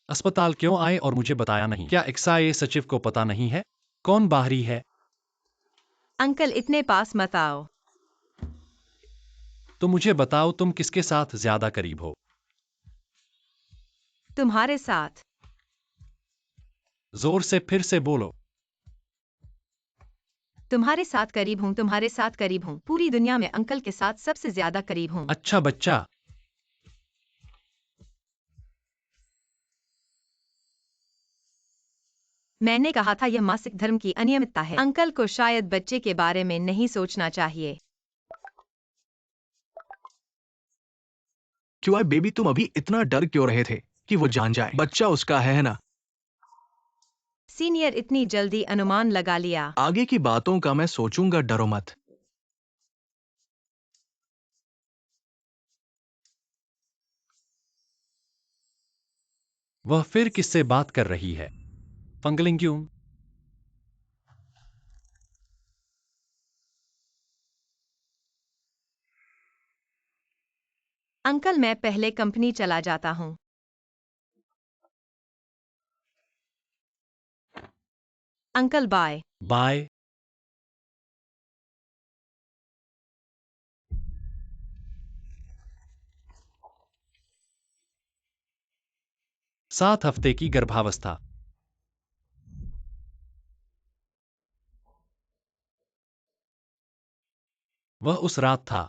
अस्पताल क्यों आए और मुझे बताया नहीं? क्या एक्साइज सचिव को पता नहीं है कौन बाहरी है? अंकल, इतने पास मत आओ। तो मुझे बताओ, तुम किसके साथ ज्यादा करीब हो? तुम्हारे साथ। जोर से फिर से बोलो। तुम्हारे साथ करीब हूँ, तुम्हारे साथ करीब हूँ, पूरी दुनिया में अंकल के साथ सबसे ज्यादा करीब हूँ। अच्छा बच्चा। मैंने कहा था यह मासिक धर्म की अनियमितता है। अंकल को शायद बच्चे के बारे में नहीं सोचना चाहिए। क्यों बेबी, तुम अभी इतना डर क्यों रहे थे कि वो जान जाए? बच्चा उसका है ना? सीनियर इतनी जल्दी अनुमान लगा लिया। आगे की बातों का मैं सोचूंगा, डरो मत। वह फिर किससे बात कर रही है? फंगलिंग क्यों? अंकल मैं पहले कंपनी चला जाता हूँ। Uncle bye. बाय। सात हफ्ते की गर्भावस्था। वह उस रात था।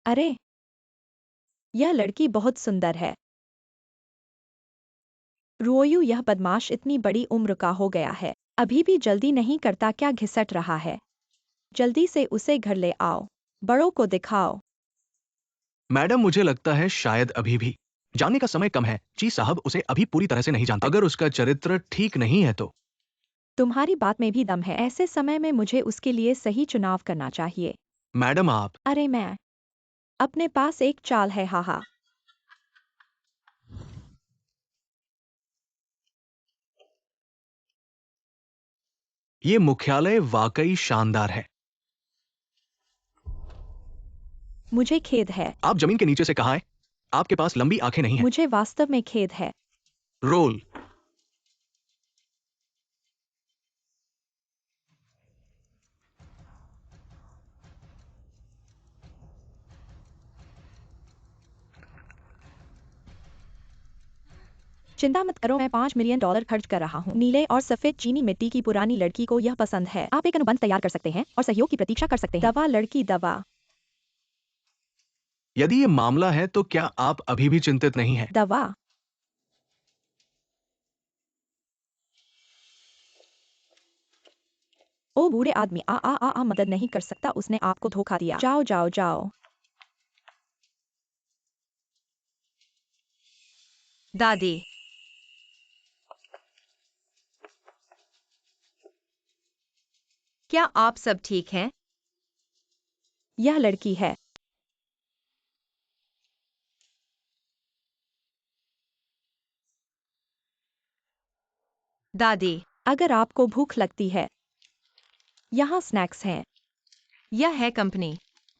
अरे, यह लड़की बहुत सुंदर है। रोयू, यह बदमाश इतनी बड़ी उम्र का हो गया है, अभी भी जल्दी नहीं करता, क्या घिसट रहा है? जल्दी से उसे घर ले आओ, बड़ों को दिखाओ। मैडम, मुझे लगता है शायद अभी भी जानने का समय कम है। जी साहब उसे अभी पूरी तरह से नहीं जानते। अगर उसका चरित्र ठीक नहीं है तो। तुम्हारी बात में भी दम है। ऐसे समय में मुझे उसके लिए सही चुनाव करना चाहिए। मैडम आप। अरे मैं अपने पास एक चाल है, हाहा। ये मुख्यालय वाकई शानदार है। मुझे खेद है। आप जमीन के नीचे से कहाँ हैं? आपके पास लंबी आंखें नहीं हैं। मुझे वास्तव में खेद है। रोल। चिंता मत करो, मैं $5 मिलियन खर्च कर रहा हूँ। नीले और सफेद चीनी मिट्टी की पुरानी लड़की को यह पसंद है। आप एक अनुबंध तैयार कर सकते हैं और सहयोग की प्रतीक्षा कर सकते हैं। दवा लड़की दवा। यदि ये मामला है तो क्या आप अभी भी चिंतित नहीं हैं? दवा। ओ बूढ़े आदमी, आ आ आ आ मदद नहीं कर सकता, उसने आपको धोखा दिया। जाओ जाओ जाओ। दादी। क्या आप सब ठीक हैं? यह लड़की है। दादी। अगर आपको भूख लगती है, यहाँ स्नैक्स हैं। यह है कंपनी।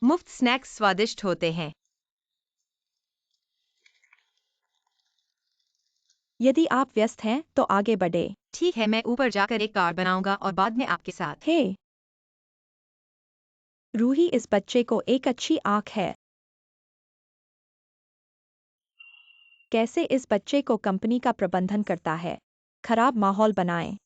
मुफ्त स्नैक्स स्वादिष्ट होते हैं। यदि आप व्यस्त हैं तो आगे बढ़े। ठीक है, मैं ऊपर जाकर एक कार्ड बनाऊंगा और बाद में आपके साथ। हे रूही, इस बच्चे को एक अच्छी आंख है। कैसे इस बच्चे को कंपनी का प्रबंधन करता है? खराब माहौल बनाएं।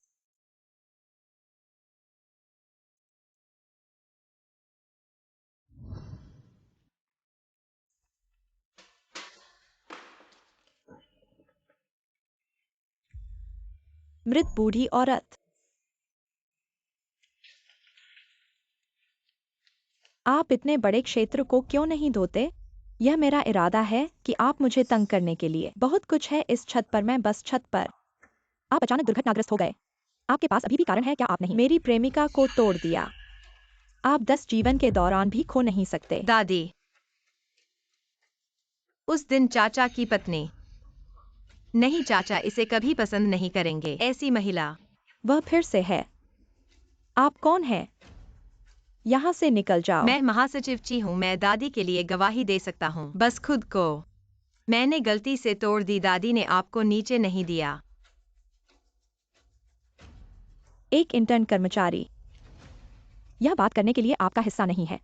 मृत बूढ़ी औरत। आप इतने बड़े क्षेत्र को क्यों नहीं धोते? यह मेरा इरादा है कि आप मुझे तंग करने के लिए। बहुत कुछ है इस छत पर, मैं बस छत पर। आप अचानक दुर्घटनाग्रस्त हो गए। आपके पास अभी भी कारण है क्या? आप नहीं मेरी प्रेमिका को तोड़ दिया। आप 10 जीवन के दौरान भी खो नहीं सकते। दादी। उस दिन चाचा की पत्नी। नहीं, चाचा इसे कभी पसंद नहीं करेंगे, ऐसी महिला। वह फिर से है। आप कौन हैं? यहाँ से निकल जाओ। मैं महासचिव ची हूँ, मैं दादी के लिए गवाही दे सकता हूँ, बस खुद को। मैंने गलती से तोड़ दी, दादी ने आपको नीचे नहीं दिया। एक इंटर्न कर्मचारी। यह बात करने के लिए आपका हिस्सा नहीं है।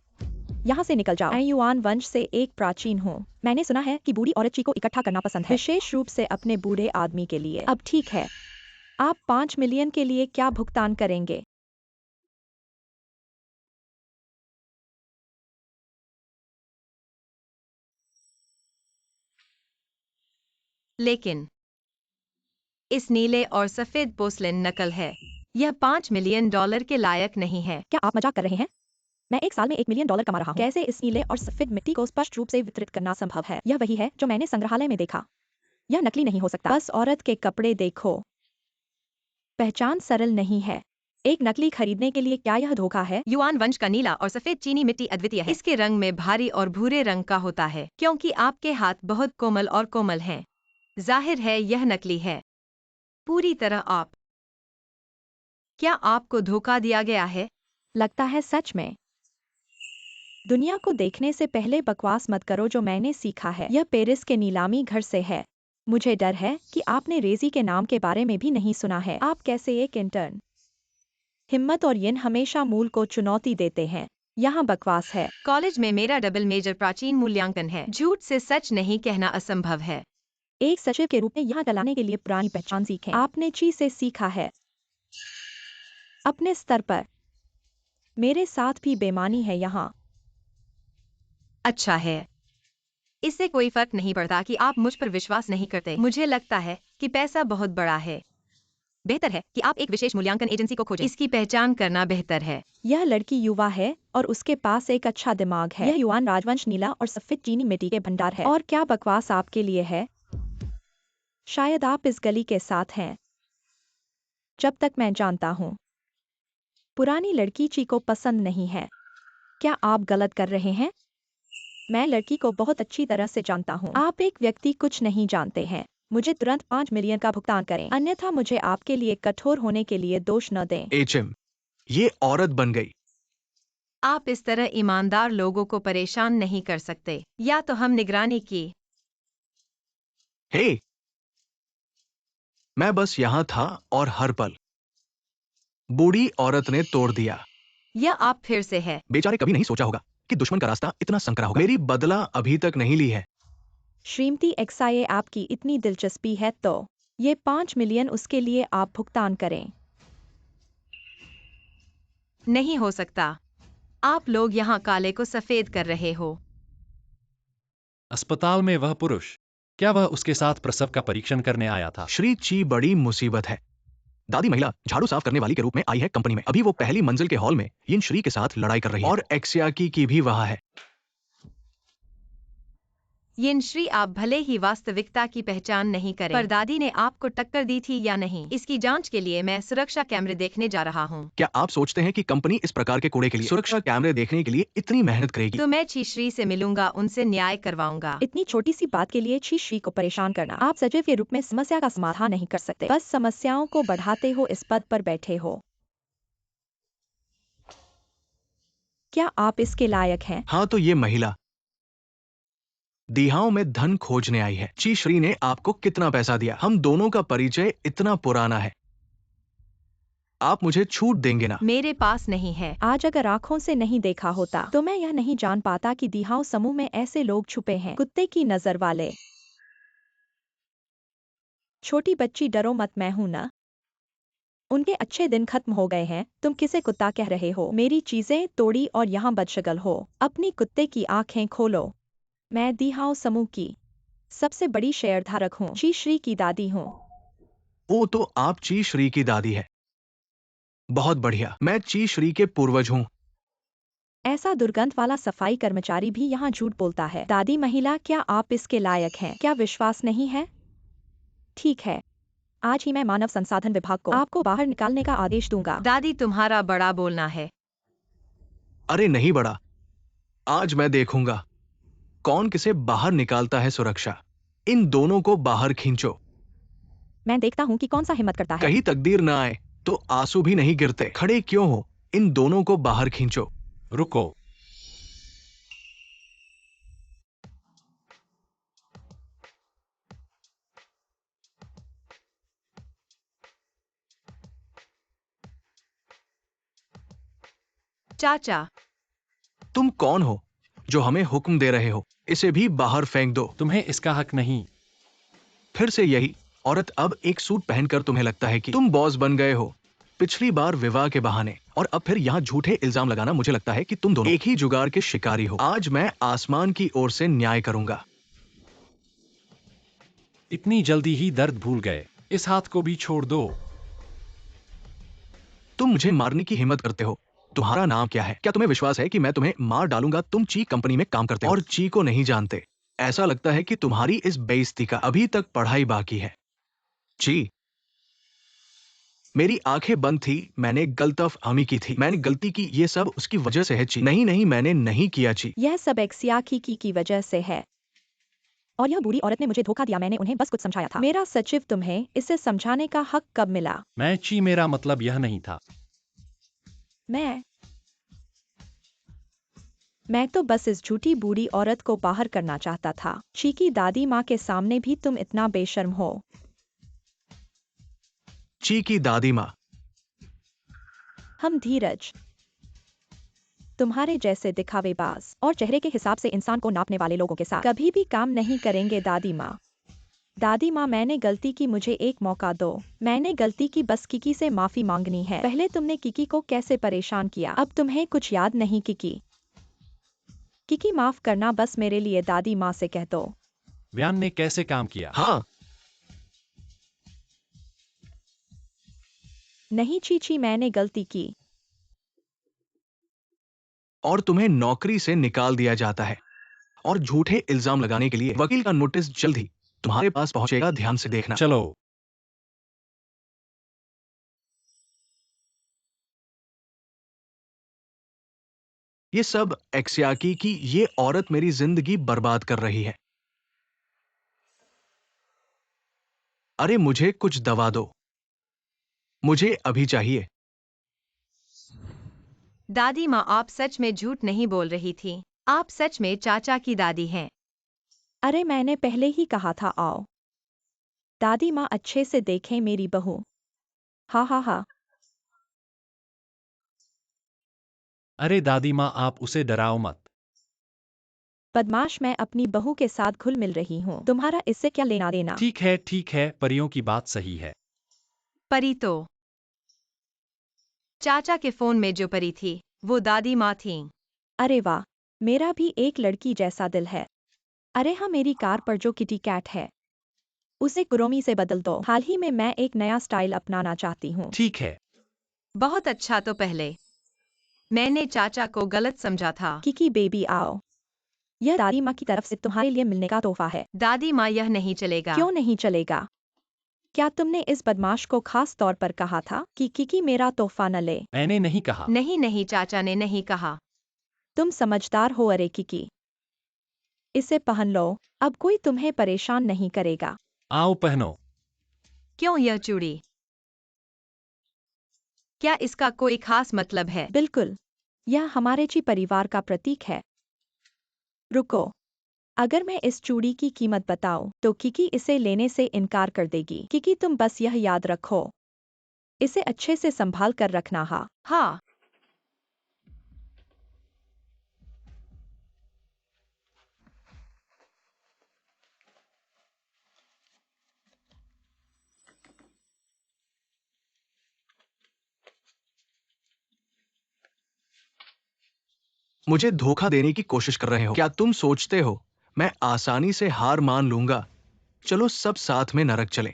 यहाँ से निकल जाओ। मैं युआन वंश से एक प्राचीन हूँ। मैंने सुना है कि बूढ़ी औरत ची को इकट्ठा करना पसंद है, विशेष रूप से अपने बूढ़े आदमी के लिए। अब ठीक है, आप 5 मिलियन के लिए क्या भुगतान करेंगे? लेकिन इस नीले और सफेद पोर्सलेन नकल है। यह $5 मिलियन के लायक नहीं है। क्या आप मजाक कर रहे हैं? मैं एक साल में $1 मिलियन कमा रहा हूँ। कैसे इस नीले और सफेद मिट्टी को स्पष्ट रूप से वितरित करना संभव है? यह वही है जो मैंने संग्रहालय में देखा। यह नकली नहीं हो सकता। बस औरत के कपड़े देखो। पहचान सरल नहीं है। एक नकली खरीदने के लिए क्या यह धोखा है? युआन वंश का नीला और सफेद चीनी मिट्टी अद्वितीय है। इसके रंग में भारी और भूरे रंग का होता है, क्योंकि आपके हाथ बहुत कोमल हैं। जाहिर है यह नकली है। पूरी तरह आप। क्या आपको धोखा दिया गया है? लगता है सच में। दुनिया को देखने से पहले बकवास मत करो। जो मैंने सीखा है यह पेरिस के नीलामी घर से है। मुझे डर है कि आपने रेजी के नाम के बारे में भी नहीं सुना है। आप कैसे एक इंटर्न। हिम्मत और यिन हमेशा मूल को चुनौती देते हैं। यहाँ बकवास है। कॉलेज में मेरा डबल मेजर प्राचीन मूल्यांकन है। झूठ से सच नहीं कहना असंभव है। एक सचिव के रूप में यहाँ चलाने के लिए पुरानी पहचान सीखें। आपने ची से सीखा है। अपने स्तर पर। मेरे साथ भी बेईमानी है यहाँ। अच्छा है। इससे कोई फर्क नहीं पड़ता कि आप मुझ पर विश्वास नहीं करते। मुझे लगता है कि पैसा बहुत बड़ा है। बेहतर है कि आप एक विशेष मूल्यांकन एजेंसी को खोजें। इसकी पहचान करना बेहतर है। यह लड़की युवा है और उसके पास एक अच्छा दिमाग है। यह युआन राजवंश नीला और सफेद चीनी मिट्टी के भंडार है। और क्या बकवास आपके लिए है? शायद आप इस गली के साथ हैं। जब तक मैं जानता हूँ पुरानी लड़की ची को पसंद नहीं है। क्या आप गलत कर रहे हैं? मैं लड़की को बहुत अच्छी तरह से जानता हूँ। आप एक व्यक्ति कुछ नहीं जानते हैं। मुझे तुरंत 5 मिलियन का भुगतान करें, अन्यथा मुझे आपके लिए कठोर होने के लिए दोष न दें। एचएम, ये औरत बन गई। आप इस तरह ईमानदार लोगों को परेशान नहीं कर सकते। या तो हम निगरानी की। हे, मैं बस यहाँ था और हर पल बूढ़ी औरत ने तोड़ दिया। यह आप फिर से है। बेचारे कभी नहीं सोचा होगा कि दुश्मन का रास्ता इतना संकरा होगा। मेरी बदला अभी तक नहीं ली है। श्रीमती एक्साये, आपकी इतनी दिलचस्पी है तो ये 5 मिलियन उसके लिए आप भुगतान करें। नहीं हो सकता। आप लोग यहाँ काले को सफेद कर रहे हो। अस्पताल में वह पुरुष, क्या वह उसके साथ प्रसव का परीक्षण करने आया था? श्री ची बड़ी मुसीबत है। दादी महिला झाड़ू साफ करने वाली के रूप में आई है कंपनी में। अभी वो पहली मंजिल के हॉल में यिन श्री के साथ लड़ाई कर रही है और एक्सियाकी की भी वहां है। यिन श्री, आप भले ही वास्तविकता की पहचान नहीं करें, पर दादी ने आपको टक्कर दी थी या नहीं, इसकी जांच के लिए मैं सुरक्षा कैमरे देखने जा रहा हूँ। क्या आप सोचते हैं कि कंपनी इस प्रकार के कूड़े के लिए सुरक्षा कैमरे देखने के लिए इतनी मेहनत करेगी? तो मैं ची श्री से मिलूंगा, उनसे न्याय करवाऊंगा। इतनी छोटी सी बात के लिए ची श्री को परेशान करना। आप सचिव के रूप में समस्या का समाधान नहीं कर सकते, बस समस्याओं को बढ़ाते हो। इस पद पर बैठे हो। क्या आप इसके लायक हैं? हाँ, तो ये महिला दिहाओं में धन खोजने आई है। ची श्री ने आपको कितना पैसा दिया? हम दोनों का परिचय इतना पुराना है। आप मुझे छूट देंगे ना? मेरे पास नहीं है। आज अगर आंखों से नहीं देखा होता तो मैं यह नहीं जान पाता कि दिहाओ समूह में ऐसे लोग छुपे हैं। कुत्ते की नजर वाले। छोटी बच्ची, डरो मत, मैं हूं ना। उनके अच्छे दिन खत्म हो गए हैं। तुम किसे कुत्ता कह रहे हो? मेरी चीजें तोड़ी और यहाँ बदशगल हो। अपनी कुत्ते की आंखें खोलो। मैं दिहाओ समूह की सबसे बड़ी शेयरधारक हूँ। ची श्री की दादी हूँ। ओ, तो आप ची श्री की दादी है। बहुत बढ़िया। मैं ची श्री के पूर्वज हूँ। ऐसा दुर्गंध वाला सफाई कर्मचारी भी यहाँ झूठ बोलता है। दादी महिला, क्या आप इसके लायक हैं? क्या विश्वास नहीं है? ठीक है, आज ही मैं मानव संसाधन विभाग को आपको बाहर निकालने का आदेश दूंगा। दादी, तुम्हारा बड़ा बोलना है। अरे नहीं बड़ा, आज मैं देखूंगा कौन किसे बाहर निकालता है। सुरक्षा, इन दोनों को बाहर खींचो। मैं देखता हूँ कि कौन सा हिम्मत करता है। कहीं तकदीर ना आए तो आंसू भी नहीं गिरते। खड़े क्यों हो? इन दोनों को बाहर खींचो। रुको। चाचा, तुम कौन हो जो हमें हुक्म दे रहे हो? इसे भी बाहर फेंक दो। तुम्हें इसका हक नहीं। फिर से यही औरत। अब एक सूट पहनकर तुम्हें लगता है कि तुम बॉस बन गए हो। पिछली बार विवाह के बहाने और अब फिर यहाँ झूठे इल्जाम लगाना। मुझे लगता है कि तुम दोनों एक ही जुगाड़ के शिकारी हो। आज मैं आसमान की ओर से न्याय करूंगा। इतनी जल्दी ही दर्द भूल गए, इस हाथ को भी छोड़ दो। तुम मुझे मारने की हिम्मत करते हो। तुम्हारा नाम क्या है? क्या तुम्हें विश्वास है कि मैं तुम्हें मार डालूंगा? तुम ची कंपनी में काम करते हो और ची को नहीं जानते। ऐसा लगता है कि तुम्हारी इस बेइज्जती का अभी तक पढ़ाई बाकी है। ची, मेरी आंखें बंद थी, मैंने गलतफहमी की थी, मैंने गलती की, ये सब उसकी वजह से है ची। नहीं नहीं, मैंने नहीं किया ची। यह सब एक्सिया की वजह से है। और यह बुरी औरत ने मुझे धोखा दिया, मैंने उन्हें बस कुछ समझाया था। मेरा सचिव तुम्हें इसे समझाने का हक कब मिला? मैं ची, मेरा मतलब यह नहीं था। मैं तो बस इस झूठी बूढ़ी औरत को बाहर करना चाहता था। ची की दादी माँ के सामने भी तुम इतना बेशर्म हो। ची की दादी माँ, हम धीरज, तुम्हारे जैसे दिखावेबाज और चेहरे के हिसाब से इंसान को नापने वाले लोगों के साथ कभी भी काम नहीं करेंगे दादी माँ। दादी माँ, मैंने गलती की, मुझे एक मौका दो। मैंने गलती की, बस किकी से माफी मांगनी है। पहले तुमने किकी को कैसे परेशान किया, अब तुम्हें कुछ याद नहीं। किकी माफ करना बस मेरे लिए, दादी माँ से कह दो। व्यान ने कैसे काम किया? हाँ, नहीं चीची, मैंने गलती की। और तुम्हें नौकरी से निकाल दिया जाता है और झूठे इल्जाम लगाने के लिए वकील का नोटिस जल्द ही तुम्हारे पास पहुंचेगा, ध्यान से देखना। चलो। ये सब एक्सियाकी की ये औरत मेरी जिंदगी बर्बाद कर रही है। अरे मुझे कुछ दवा दो, मुझे अभी चाहिए। दादी माँ, आप सच में झूठ नहीं बोल रही थी। आप सच में चाचा की दादी हैं। अरे मैंने पहले ही कहा था, आओ। दादी माँ, अच्छे से देखें मेरी बहू। हा हा हा। अरे दादी माँ, आप उसे डराओ मत। बदमाश, मैं अपनी बहू के साथ घुल मिल रही हूँ, तुम्हारा इससे क्या लेना देना? ठीक है, परियों की बात सही है। परी तो चाचा के फोन में जो परी थी वो दादी माँ थी। अरे वाह, मेरा भी एक लड़की जैसा दिल है। अरे हाँ, मेरी कार पर जो किटी कैट है उसे कुरोमी से बदल दो। हाल ही में मैं एक नया स्टाइल अपनाना चाहती हूँ। ठीक है। बहुत अच्छा, तो पहले मैंने चाचा को गलत समझा था। किकी बेबी, आओ। यह दादी माँ की तरफ से तुम्हारे लिए मिलने का तोहफा है। दादी माँ, यह नहीं चलेगा। क्यों नहीं चलेगा? क्या तुमने इस बदमाश को खास तौर पर कहा था कि किकी मेरा तोहफा न ले? मैंने नहीं कहा। नहीं नहीं, चाचा ने नहीं कहा। तुम समझदार हो। अरे किकी, इसे पहन लो, अब कोई तुम्हें परेशान नहीं करेगा। आओ पहनो। क्यों यह चूड़ी? क्या इसका कोई खास मतलब है? बिल्कुल, यह हमारे ची परिवार का प्रतीक है। रुको, अगर मैं इस चूड़ी की कीमत बताऊं तो किकी इसे लेने से इनकार कर देगी। किकी, तुम बस यह याद रखो, इसे अच्छे से संभाल कर रखना। हाँ। मुझे धोखा देने की कोशिश कर रहे हो? क्या तुम सोचते हो मैं आसानी से हार मान लूंगा? चलो सब साथ में नरक चलें।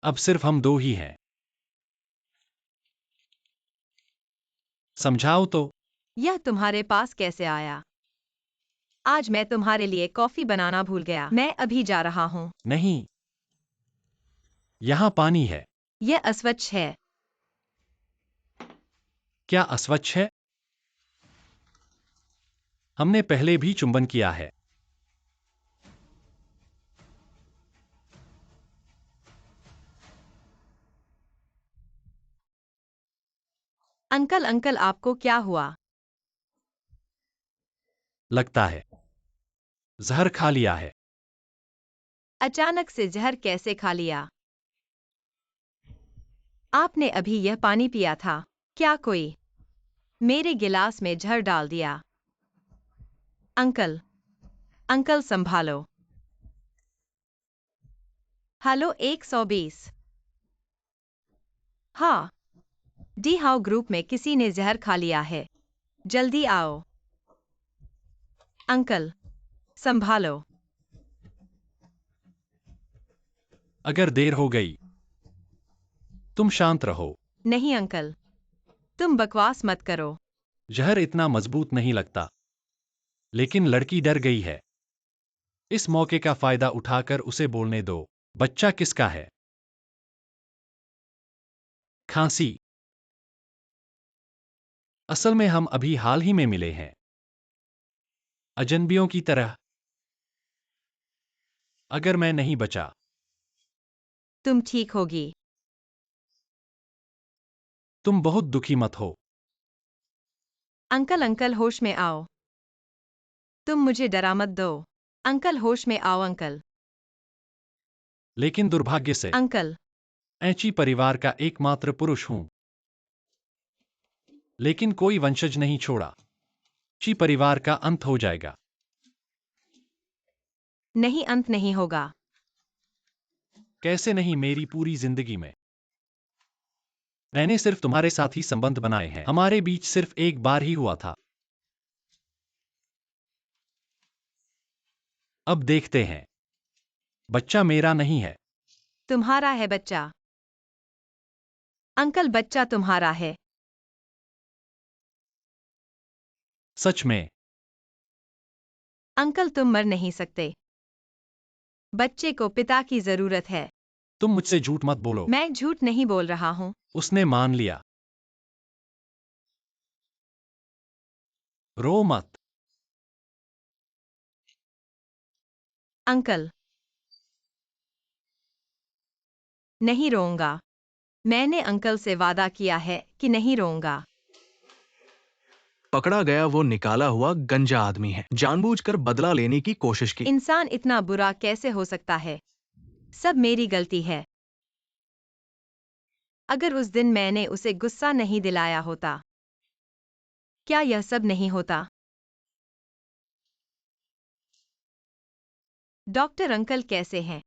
अब सिर्फ हम दो ही हैं। समझाओ तो। यह तुम्हारे पास कैसे आया? आज मैं तुम्हारे लिए कॉफी बनाना भूल गया। मैं अभी जा रहा हूँ। नहीं, यहाँ पानी है। यह अस्वच्छ है। क्या अस्वच्छ है? हमने पहले भी चुंबन किया है। अंकल अंकल, आपको क्या हुआ? लगता है जहर खा लिया है। अचानक से जहर कैसे खा लिया? आपने अभी यह पानी पिया था। क्या कोई मेरे गिलास में जहर डाल दिया? अंकल अंकल, संभालो। हेलो 120। हाँ, डी हाउ ग्रुप में किसी ने जहर खा लिया है। जल्दी आओ। अंकल, संभालो। अगर देर हो गई, तुम शांत रहो। नहीं अंकल, तुम बकवास मत करो। जहर इतना मजबूत नहीं लगता, लेकिन लड़की डर गई है। इस मौके का फायदा उठाकर उसे बोलने दो। बच्चा किसका है? खांसी। असल में हम अभी हाल ही में मिले हैं, अजनबियों की तरह। अगर मैं नहीं बचा, तुम ठीक होगी। तुम बहुत दुखी मत हो। अंकल अंकल होश में आओ। तुम मुझे डरा मत दो। अंकल होश में आओ अंकल। लेकिन दुर्भाग्य से अंकल, ऐची परिवार का एकमात्र पुरुष हूं। लेकिन कोई वंशज नहीं छोड़ा। ची परिवार का अंत हो जाएगा। नहीं अंत नहीं होगा। कैसे नहीं? मेरी पूरी जिंदगी में मैंने सिर्फ तुम्हारे साथ ही संबंध बनाए हैं। हमारे बीच सिर्फ एक बार ही हुआ था। अब देखते हैं। बच्चा मेरा नहीं है। तुम्हारा है बच्चा। अंकल, बच्चा तुम्हारा है। सच में? अंकल, तुम मर नहीं सकते। बच्चे को पिता की जरूरत है। तुम मुझसे झूठ मत बोलो। मैं झूठ नहीं बोल रहा हूँ। उसने मान लिया। रो मत। अंकल, नहीं रोऊंगा। मैंने अंकल से वादा किया है कि नहीं रोऊंगा। पकड़ा गया वो निकाला हुआ गंजा आदमी है। जानबूझकर बदला लेने की कोशिश की। इंसान इतना बुरा कैसे हो सकता है? सब मेरी गलती है। अगर उस दिन मैंने उसे गुस्सा नहीं दिलाया होता, क्या यह सब नहीं होता? डॉक्टर अंकल कैसे हैं?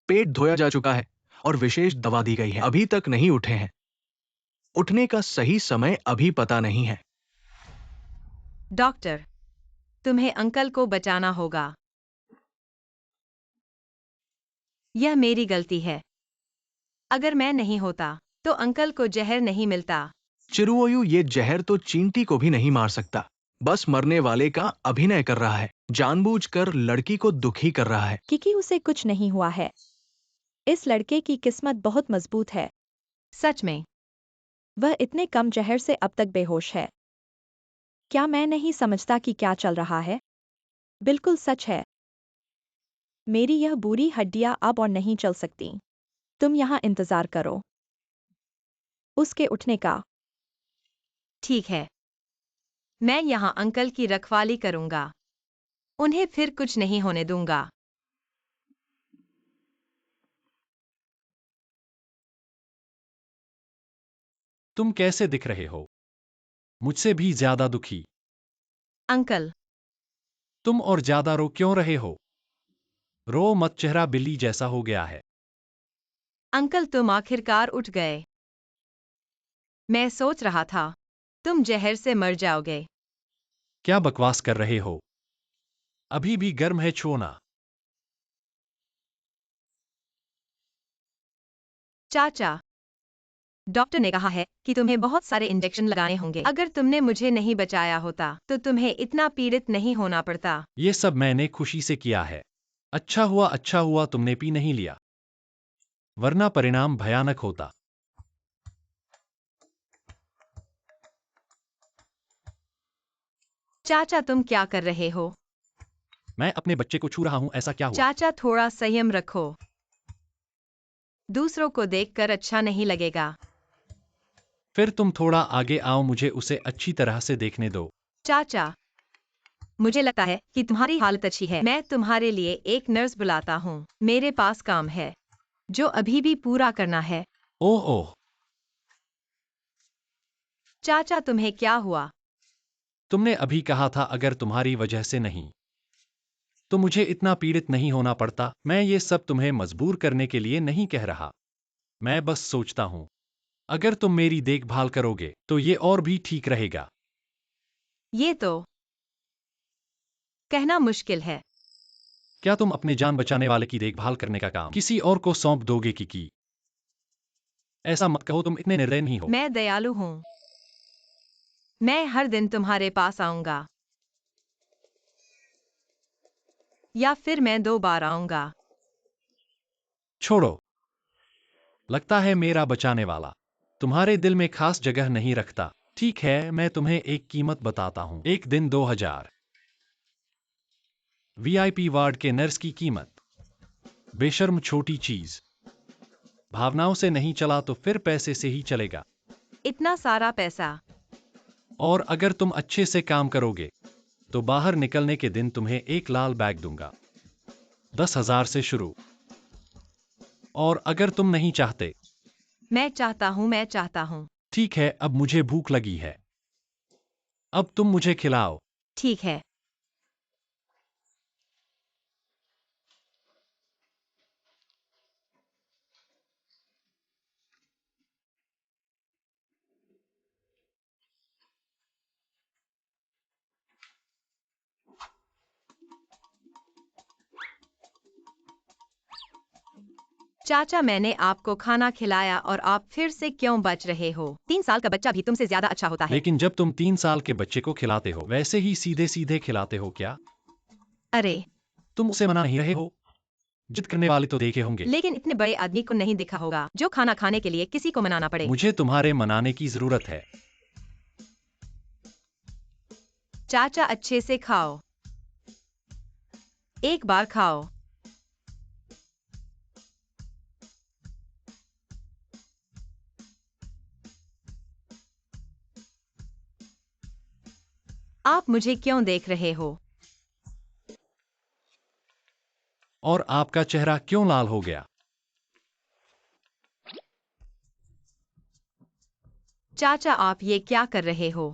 पेट धोया जा चुका है और विशेष दवा दी गई है। अभी तक नहीं उठे हैं। उठने का सही समय अभी पता नहीं है। डॉक्टर, तुम्हें अंकल को बचाना होगा। यह मेरी गलती है। अगर मैं नहीं होता, तो अंकल को जहर नहीं मिलता। चिरुओयू, ये जहर तो चींटी को भी नहीं मार सकता। बस मरने वाले का अभिनय कर रहा है। जानबूझकर लड़की को दुखी कर रहा है। क्योंकि उसे कुछ नहीं हुआ है। इस लड़के की किस्मत बहुत मजबूत है। सच में? वह इतने कम जहर से अब तक बेहोश है। क्या मैं नहीं समझता कि क्या चल रहा है? बिल्कुल सच है। मेरी यह बुरी हड्डियां अब और नहीं चल सकती। तुम यहाँ इंतजार करो उसके उठने का। ठीक है। मैं यहाँ अंकल की रखवाली करूंगा। उन्हें फिर कुछ नहीं होने दूंगा। तुम कैसे दिख रहे हो? मुझसे भी ज्यादा दुखी। अंकल, तुम और ज्यादा रो क्यों रहे हो? रो मत, चेहरा बिल्ली जैसा हो गया है। अंकल, तुम आखिरकार उठ गए। मैं सोच रहा था, तुम जहर से मर जाओगे। क्या बकवास कर रहे हो? अभी भी गर्म है, छो ना। चाचा, डॉक्टर ने कहा है कि तुम्हें बहुत सारे इंजेक्शन लगाने होंगे। अगर तुमने मुझे नहीं बचाया होता, तो तुम्हें इतना पीड़ित नहीं होना पड़ता। ये सब मैंने खुशी से किया है। अच्छा हुआ तुमने पी नहीं लिया, वरना परिणाम भयानक होता। चाचा, तुम क्या कर रहे हो? मैं अपने बच्चे को छू रहा हूं, ऐसा क्या हुआ? चाचा, थोड़ा संयम रखो। दूसरों को देखकर अच्छा नहीं लगेगा। फिर तुम थोड़ा आगे आओ, मुझे उसे अच्छी तरह से देखने दो। चाचा, मुझे लगता है कि तुम्हारी हालत अच्छी है। मैं तुम्हारे लिए एक नर्स बुलाता हूँ। मेरे पास काम है, जो अभी भी पूरा करना है। ओह ओह, चाचा, तुम्हें क्या हुआ? तुमने अभी कहा था अगर तुम्हारी वजह से नहीं, तो मुझे इतना पीड़ित नहीं होना पड़ता। मैं ये सब तुम्हें मजबूर करने के लिए नहीं कह रहा। मैं बस सोचता हूं, अगर तुम मेरी देखभाल करोगे, तो ये और भी ठीक रहेगा। ये तो कहना मुश्किल है। क्या तुम अपने जान बचाने वाले की देखभाल करने का काम किसी और को सौंप दोगे किकी? ऐसा मत कहो, तुम इतने निर्दयी नहीं हो। मैं दयालु हूँ। मैं हर दिन तुम्हारे पास आऊंगा। या फिर मैं 2 बार आऊंगा। छोड़ो। लगता है मेरा बचाने वाला तुम्हारे दिल में खास जगह नहीं रखता। ठीक है, मैं तुम्हें एक कीमत बताता हूं। एक दिन 2000 वीआईपी वार्ड के नर्स की कीमत। बेशर्म छोटी चीज। भावनाओं से नहीं चला तो फिर पैसे से ही चलेगा। इतना सारा पैसा? और अगर तुम अच्छे से काम करोगे तो बाहर निकलने के दिन तुम्हें एक लाल बैग दूंगा। 10,000 से शुरू। और अगर तुम नहीं चाहते? मैं चाहता हूँ, मैं चाहता हूँ। ठीक है, अब मुझे भूख लगी है। अब तुम मुझे खिलाओ। ठीक है। चाचा, मैंने आपको खाना खिलाया और आप फिर से क्यों बच रहे हो? 3 साल का बच्चा भी तुमसे ज्यादा अच्छा होता है। लेकिन जब तुम 3 साल के बच्चे को खिलाते हो वैसे ही सीधे सीधे खिलाते हो क्या? अरे, तुम उसे मना नहीं रहे हो? जिद करने वाले तो देखे होंगे। लेकिन इतने बड़े आदमी को नहीं दिखा होगा जो खाना खाने के लिए किसी को मनाना पड़े। मुझे तुम्हारे मनाने की जरूरत है। चाचा, अच्छे से खाओ। एक बार खाओ। आप मुझे क्यों देख रहे हो? और आपका चेहरा क्यों लाल हो गया? चाचा, आप ये क्या कर रहे हो?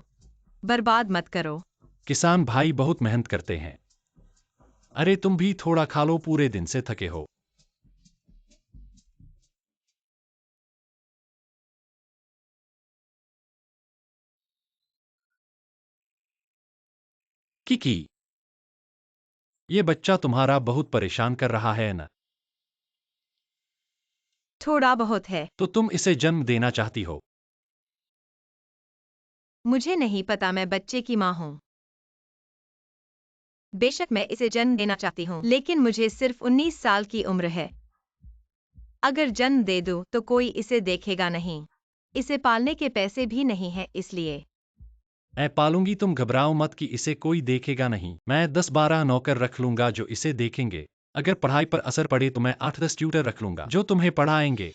बर्बाद मत करो। किसान भाई बहुत मेहनत करते हैं। अरे तुम भी थोड़ा खा लो, पूरे दिन से थके हो। किकी, ये बच्चा तुम्हारा बहुत परेशान कर रहा है न? थोड़ा बहुत है। तो तुम इसे जन्म देना चाहती हो? मुझे नहीं पता, मैं बच्चे की माँ हूँ। बेशक मैं इसे जन्म देना चाहती हूँ, लेकिन मुझे सिर्फ 19 साल की उम्र है। अगर जन्म दे दूं तो कोई इसे देखेगा नहीं। इसे पालने के पैसे भी नहीं है, इसलिए। मैं पालूंगी, तुम घबराओ मत कि इसे कोई देखेगा नहीं। मैं 10-12 नौकर रख लूंगा जो इसे देखेंगे। अगर पढ़ाई पर असर पड़े तो मैं 8-10 ट्यूटर रख लूंगा जो तुम्हें पढ़ाएंगे।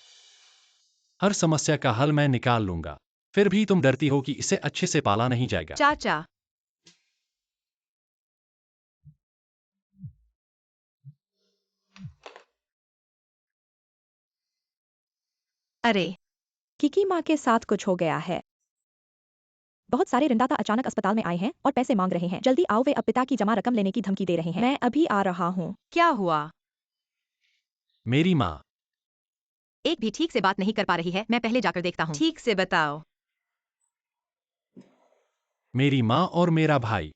हर समस्या का हल मैं निकाल लूंगा। फिर भी तुम डरती हो कि इसे अच्छे से पाला नहीं जाएगा। चाचा, अरे, किकी माँ के साथ कुछ हो गया है। बहुत सारे ऋणदाता अचानक अस्पताल में आए हैं और पैसे मांग रहे हैं। जल्दी आओ, वे अब पिता की जमा रकम लेने की धमकी दे रहे हैं। मैं अभी आ रहा हूँ। क्या हुआ? मेरी माँ। एक भी ठीक से बात नहीं कर पा रही है। मैं पहले जाकर देखता हूँ। ठीक से बताओ। मेरी माँ और मेरा भाई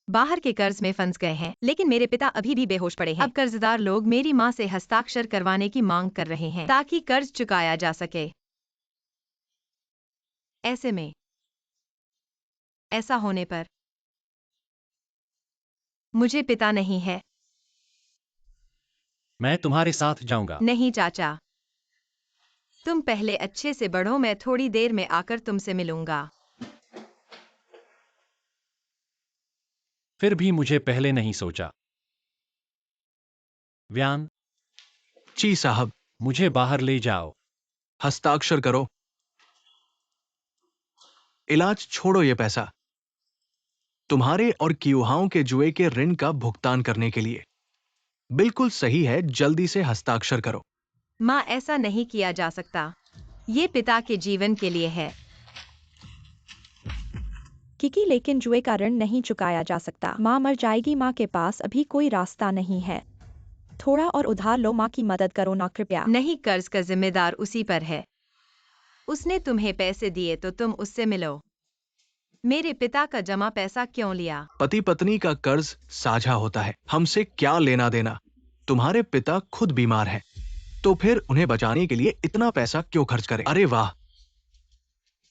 बाहर के कर्ज में फंस गए हैं, लेकिन मेरे पिता अभी भी बेहोश पड़े हैं। अब कर्जदार लोग मेरी माँ से हस्ताक्षर करवाने की मांग कर रहे हैं ताकि कर्ज चुकाया जा सके। ऐसे में ऐसा होने पर मुझे पिता नहीं है। मैं तुम्हारे साथ जाऊंगा। नहीं चाचा, तुम पहले अच्छे से बढ़ो, मैं थोड़ी देर में आकर तुमसे मिलूंगा। फिर भी मुझे पहले नहीं सोचा। व्यान, जी साहब। मुझे बाहर ले जाओ। हस्ताक्षर करो। इलाज छोड़ो, ये पैसा तुम्हारे और कियुहाओं के जुए के ऋण का भुगतान करने के लिए। बिल्कुल सही है, जल्दी से हस्ताक्षर करो। माँ, ऐसा नहीं किया जा सकता। ये पिता के जीवन के लिए है। किकी, लेकिन जुए का ऋण नहीं चुकाया जा सकता। माँ मर जाएगी। माँ के पास अभी कोई रास्ता नहीं है। थोड़ा और उधार लो, माँ की मदद करो ना, कृपया। नहीं, कर्ज का जिम्मेदार उसी पर है। उसने तुम्हें पैसे दिए तो तुम उससे मिलो। मेरे पिता का जमा पैसा क्यों लिया? पति पत्नी का कर्ज साझा होता है, हमसे क्या लेना देना। तुम्हारे पिता खुद बीमार हैं, तो फिर उन्हें बचाने के लिए इतना पैसा क्यों खर्च करें? अरे वाह,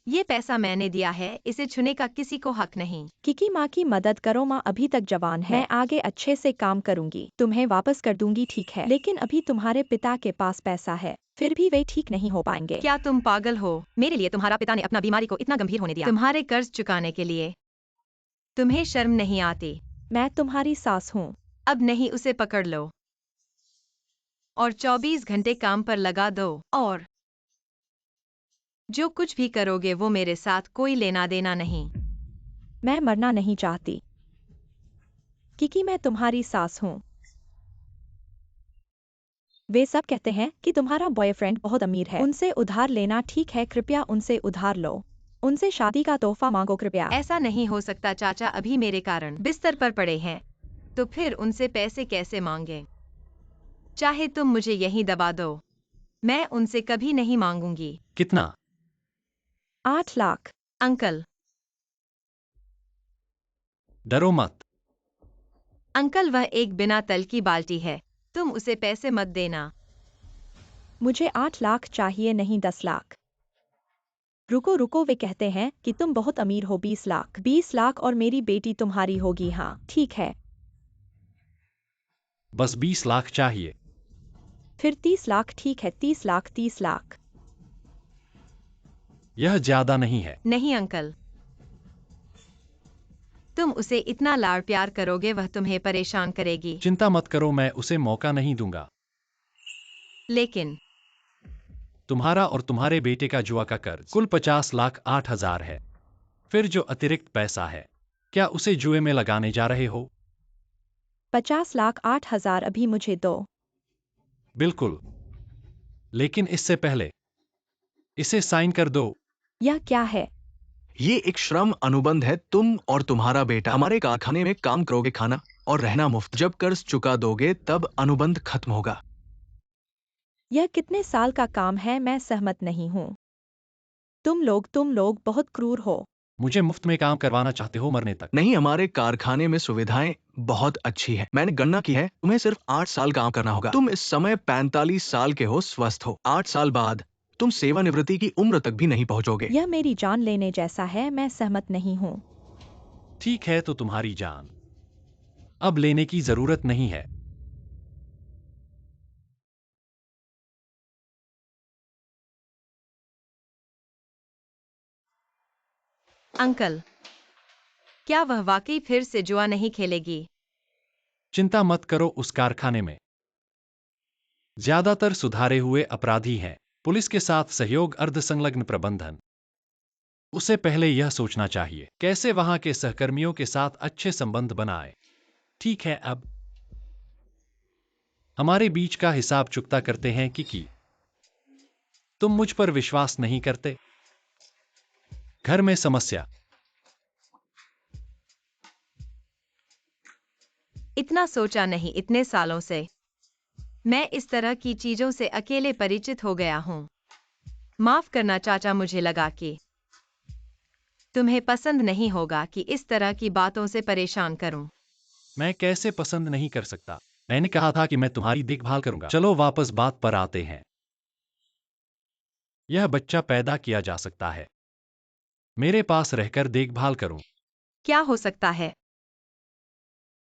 ये पैसा मैंने दिया है, इसे छूने का किसी को हक नहीं। किकी माँ की मदद करो, माँ अभी तक जवान है। मैं आगे अच्छे से काम करूंगी, तुम्हें वापस कर दूंगी, ठीक है? लेकिन अभी तुम्हारे पिता के पास पैसा है, फिर भी वे ठीक नहीं हो पाएंगे। क्या तुम पागल हो? मेरे लिए तुम्हारा पिता ने अपना बीमारी को इतना गंभीर होने दिया, तुम्हारे कर्ज चुकाने के लिए। तुम्हें शर्म नहीं आती? मैं तुम्हारी सास हूँ। अब नहीं, उसे पकड़ लो और 24 घंटे काम पर लगा दो, और जो कुछ भी करोगे वो मेरे साथ कोई लेना देना नहीं। मैं मरना नहीं चाहती किकी, मैं तुम्हारी सास हूँ। वे सब कहते हैं कि तुम्हारा बॉयफ्रेंड बहुत अमीर है, उनसे उधार लेना ठीक है, कृपया उनसे उधार लो, उनसे शादी का तोहफा मांगो कृपया। ऐसा नहीं हो सकता, चाचा अभी मेरे कारण बिस्तर पर पड़े हैं, तो फिर उनसे पैसे कैसे मांगे? चाहे तुम मुझे यहीं दबा दो, मैं उनसे कभी नहीं मांगूंगी। कितना? 8 लाख। अंकल, डरो मत। अंकल वह एक बिना तल की बाल्टी है, तुम उसे पैसे मत देना। मुझे 8 लाख चाहिए, नहीं 10 लाख। रुको रुको, वे कहते हैं कि तुम बहुत अमीर हो। 20 लाख। 20 लाख और मेरी बेटी तुम्हारी होगी, हाँ ठीक है। बस 20 लाख चाहिए। फिर 30 लाख, ठीक है 30 लाख। 30 लाख। यह ज्यादा नहीं है। नहीं अंकल, तुम उसे इतना लाड़ प्यार करोगे, वह तुम्हें परेशान करेगी। चिंता मत करो, मैं उसे मौका नहीं दूंगा। लेकिन तुम्हारा और तुम्हारे बेटे का जुआ का कर्ज कुल 50,08,000 है। फिर जो अतिरिक्त पैसा है, क्या उसे जुए में लगाने जा रहे हो? 50,08,000 अभी मुझे दो। बिल्कुल, लेकिन इससे पहले इसे साइन कर दो। यह क्या है? ये एक श्रम अनुबंध है। तुम और तुम्हारा बेटा हमारे कारखाने में काम करोगे, खाना और रहना मुफ्त। जब कर्ज चुका दोगे तब अनुबंध खत्म होगा। यह कितने साल का काम है? मैं सहमत नहीं हूँ। तुम लोग बहुत क्रूर हो। मुझे मुफ्त में काम करवाना चाहते हो मरने तक? नहीं, हमारे कारखाने में सुविधाएं बहुत अच्छी है। मैंने गणना की है, तुम्हें सिर्फ 8 साल काम करना होगा। तुम इस समय 45 साल के हो, स्वस्थ हो। 8 साल बाद तुम सेवानिवृत्ति की उम्र तक भी नहीं पहुंचोगे। यह मेरी जान लेने जैसा है, मैं सहमत नहीं हूँ। ठीक है, तो तुम्हारी जान अब लेने की जरूरत नहीं है। अंकल, क्या वह वाकई फिर से जुआ नहीं खेलेगी? चिंता मत करो, उस कारखाने में ज्यादातर सुधारे हुए अपराधी हैं। पुलिस के साथ सहयोग, अर्धसंलग्न प्रबंधन। उसे पहले यह सोचना चाहिए कैसे वहां के सहकर्मियों के साथ अच्छे संबंध बनाए। ठीक है, अब हमारे बीच का हिसाब चुकता करते हैं कि तुम मुझ पर विश्वास नहीं करते। घर में समस्या। इतना सोचा नहीं, इतने सालों से मैं इस तरह की चीजों से अकेले परिचित हो गया हूँ। माफ करना चाचा, मुझे लगा कि तुम्हें पसंद नहीं होगा कि इस तरह की बातों से परेशान करूं। मैं कैसे पसंद नहीं कर सकता? मैंने कहा था कि मैं तुम्हारी देखभाल करूंगा। चलो वापस बात पर आते हैं। यह बच्चा पैदा किया जा सकता है। मेरे पास रहकर देखभाल करूं। क्या हो सकता है?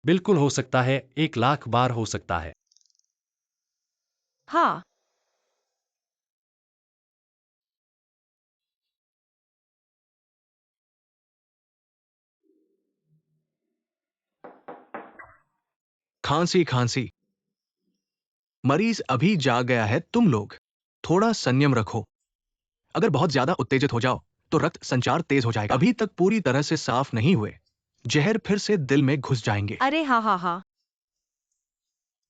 बिल्कुल हो सकता है, 1,00,000 बार हो सकता है। हाँ, खांसी खांसी, मरीज अभी जाग गया है। तुम लोग थोड़ा संयम रखो। अगर बहुत ज्यादा उत्तेजित हो जाओ तो रक्त संचार तेज हो जाएगा। अभी तक पूरी तरह से साफ नहीं हुए, जहर फिर से दिल में घुस जाएंगे। अरे हाँ हाँ हाँ।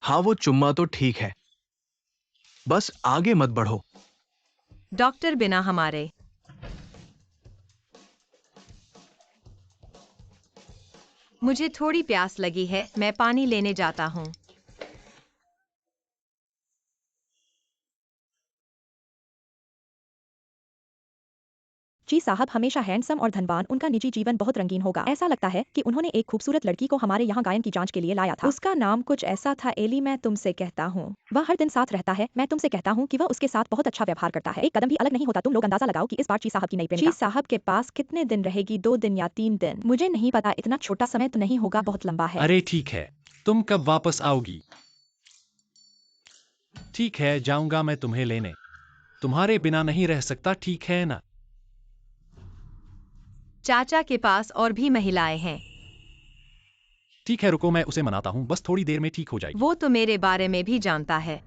हाँ, वो चुम्मा तो ठीक है, बस आगे मत बढ़ो। डॉक्टर, बिना हमारे मुझे थोड़ी प्यास लगी है, मैं पानी लेने जाता हूँ। जी साहब हमेशा हैंडसम और धनवान, उनका निजी जीवन बहुत रंगीन होगा। ऐसा लगता है कि उन्होंने एक खूबसूरत लड़की को हमारे यहाँ गायन की जांच के लिए लाया था। उसका नाम कुछ ऐसा था एली। मैं तुमसे कहता हूँ वह हर दिन साथ रहता है। मैं तुमसे कहता हूँ कि वह उसके साथ बहुत अच्छा व्यवहार करता है। एक कदम भी अलग नहीं होता। तुम लोग अंदाजा लगाओ कि इस बार ची साहब की नई प्रेमिका ची साहब के पास कितने दिन रहेगी, 2 दिन या 3 दिन? मुझे नहीं पता, इतना छोटा समय तो नहीं होगा, बहुत लंबा है। अरे ठीक है, तुम कब वापस आओगी? ठीक है, जाऊंगा मैं तुम्हें लेने। तुम्हारे बिना नहीं रह सकता, ठीक है ना? चाचा के पास और भी महिलाएं हैं। ठीक है, रुको मैं उसे मनाता हूँ, बस थोड़ी देर में ठीक हो जाएगी। वो तो मेरे बारे में भी जानता है।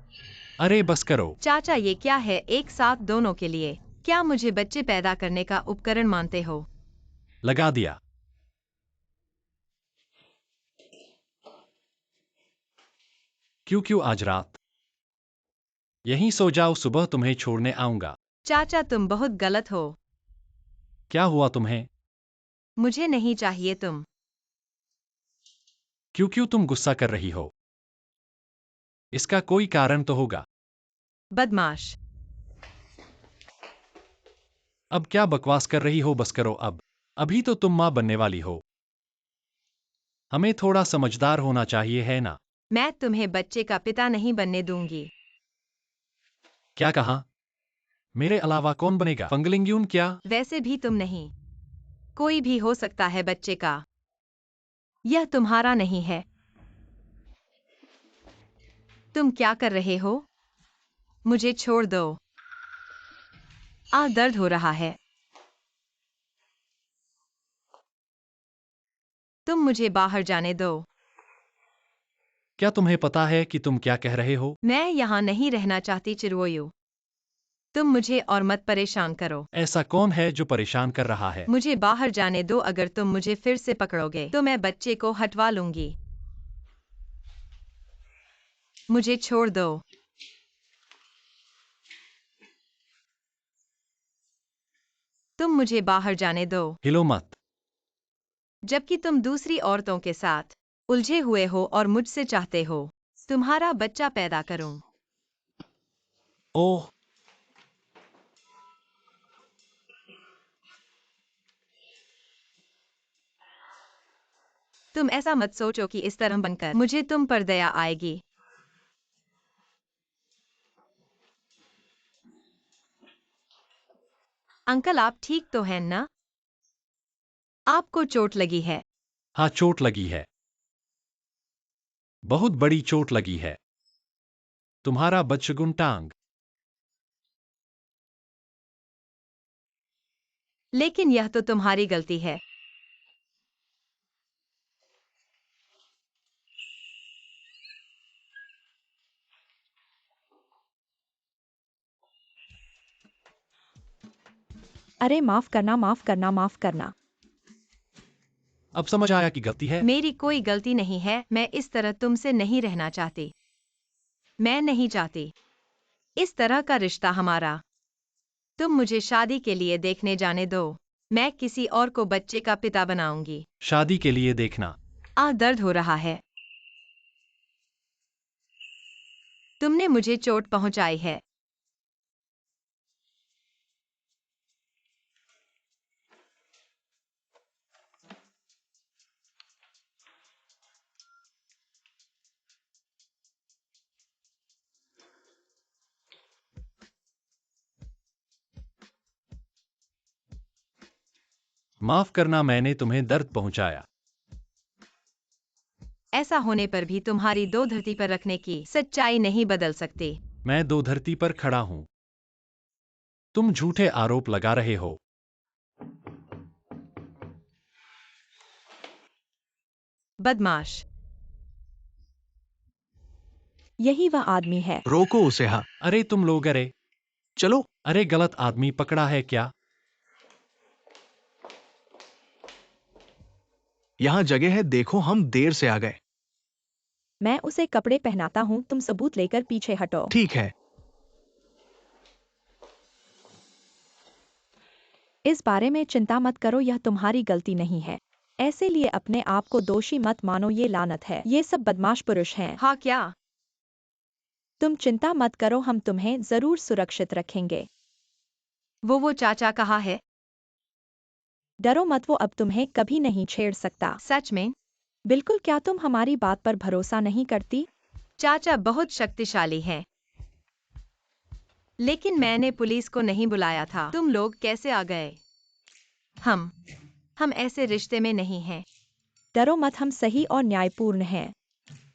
अरे बस करो। चाचा ये क्या है, एक साथ दोनों के लिए? क्या मुझे बच्चे पैदा करने का उपकरण मानते हो? लगा दिया। क्यों आज रात? यहीं सो जाओ, सुबह तुम्हें छोड़ने आऊंगा। चाचा तुम बहुत गलत हो। क्या हुआ तुम्हें? मुझे नहीं चाहिए तुम। क्यों तुम गुस्सा कर रही हो? इसका कोई कारण तो होगा। बदमाश। अब क्या बकवास कर रही हो, बस करो अब। अभी तो तुम माँ बनने वाली हो। हमें थोड़ा समझदार होना चाहिए, है ना? मैं तुम्हें बच्चे का पिता नहीं बनने दूंगी। क्या कहा? मेरे अलावा कौन बनेगा? फंगलिंग्यून क्या? वैसे भी तुम नहीं। कोई भी हो सकता है बच्चे का। यह तुम्हारा नहीं है। तुम क्या कर रहे हो? मुझे छोड़ दो। दर्द हो रहा है। तुम मुझे बाहर जाने दो। क्या तुम्हें पता है कि तुम क्या कह रहे हो? मैं यहाँ नहीं रहना चाहती चिरवोयू। तुम मुझे और मत परेशान करो। ऐसा कौन है जो परेशान कर रहा है? मुझे बाहर जाने दो। अगर तुम मुझे फिर से पकड़ोगे तो मैं बच्चे को हटवा लूंगी। मुझे छोड़ दो। तुम मुझे बाहर जाने दो। हिलो मत। जबकि तुम दूसरी औरतों के साथ उलझे हुए हो और मुझसे चाहते हो तुम्हारा बच्चा पैदा करूं। ओह, तुम ऐसा मत सोचो कि इस तरह बनकर मुझे तुम पर दया आएगी। अंकल आप ठीक तो हैं ना? आपको चोट लगी है? हाँ चोट लगी है। बहुत बड़ी चोट लगी है। तुम्हारा बदशगुन टांग। लेकिन यह तो तुम्हारी गलती है। अरे माफ करना, माफ करना, माफ करना। अब समझ आया कि गलती है। मेरी कोई गलती नहीं है। मैं इस तरह तुमसे नहीं रहना चाहती। मैं नहीं चाहती इस तरह का रिश्ता हमारा। तुम मुझे शादी के लिए देखने जाने दो। मैं किसी और को बच्चे का पिता बनाऊंगी। शादी के लिए देखना? दर्द हो रहा है। तुमने मुझे चोट पहुंचाई है। माफ करना, मैंने तुम्हें दर्द पहुंचाया। ऐसा होने पर भी तुम्हारी दो धरती पर रखने की सच्चाई नहीं बदल सकती। मैं दो धरती पर खड़ा हूं। तुम झूठे आरोप लगा रहे हो। बदमाश। यही वह आदमी है। रोको उसे। हाँ अरे तुम लोग, अरे चलो। अरे गलत आदमी पकड़ा है क्या? यहाँ जगह है, देखो हम देर से आ गए। मैं उसे कपड़े पहनाता हूँ, तुम सबूत लेकर पीछे हटो। ठीक है। इस बारे में चिंता मत करो, यह तुम्हारी गलती नहीं है। ऐसे लिए अपने आप को दोषी मत मानो, ये लानत है। ये सब बदमाश पुरुष हैं। हाँ क्या? तुम चिंता मत करो, हम तुम्हें जरूर सुरक्षित रखेंगे। वो चाचा कहाँ है? डरो मत, वो अब तुम्हें कभी नहीं छेड़ सकता। सच में? बिल्कुल, क्या तुम हमारी बात पर भरोसा नहीं करती? चाचा बहुत शक्तिशाली है। लेकिन मैंने पुलिस को नहीं बुलाया था। तुम लोग कैसे आ गए? हम ऐसे रिश्ते में नहीं हैं। डरो मत, हम सही और न्यायपूर्ण हैं।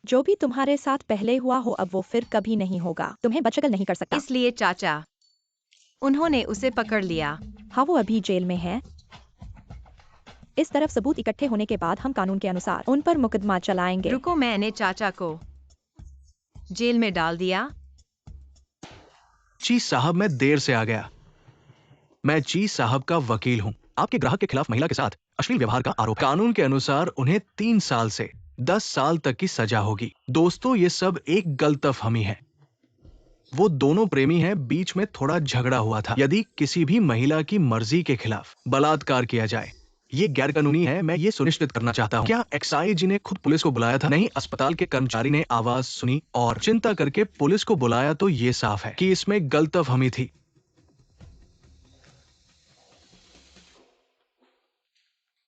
जो भी तुम्हारे साथ पहले हुआ हो अब वो फिर कभी नहीं होगा। तुम्हें बदशक्ल नहीं कर सकता। इसलिए चाचा, उन्होंने उसे पकड़ लिया। हाँ, वो अभी जेल में है। इस तरफ सबूत इकट्ठे होने के बाद हम कानून के अनुसार उन पर मुकदमा चलाएंगे। रुको, मैंने चाचा को जेल में डाल दिया। जी साहब, मैं देर से आ गया। मैं जी साहब का वकील हूँ। आपके ग्राहक के खिलाफ महिला के साथ अश्लील व्यवहार का आरोप है। कानून के अनुसार उन्हें 3 साल से 10 साल तक की सजा होगी। दोस्तों, ये सब एक गलतफहमी है। वो दोनों प्रेमी हैं, बीच में थोड़ा झगड़ा हुआ था। यदि किसी भी महिला की मर्जी के खिलाफ बलात्कार किया जाए, ये गैर कानूनी है। मैं ये सुनिश्चित करना चाहता हूँ। क्या एक्साइज ने खुद पुलिस को बुलाया था? नहीं, अस्पताल के कर्मचारी ने आवाज सुनी और चिंता करके पुलिस को बुलाया। तो ये साफ है कि इसमें गलतफहमी थी।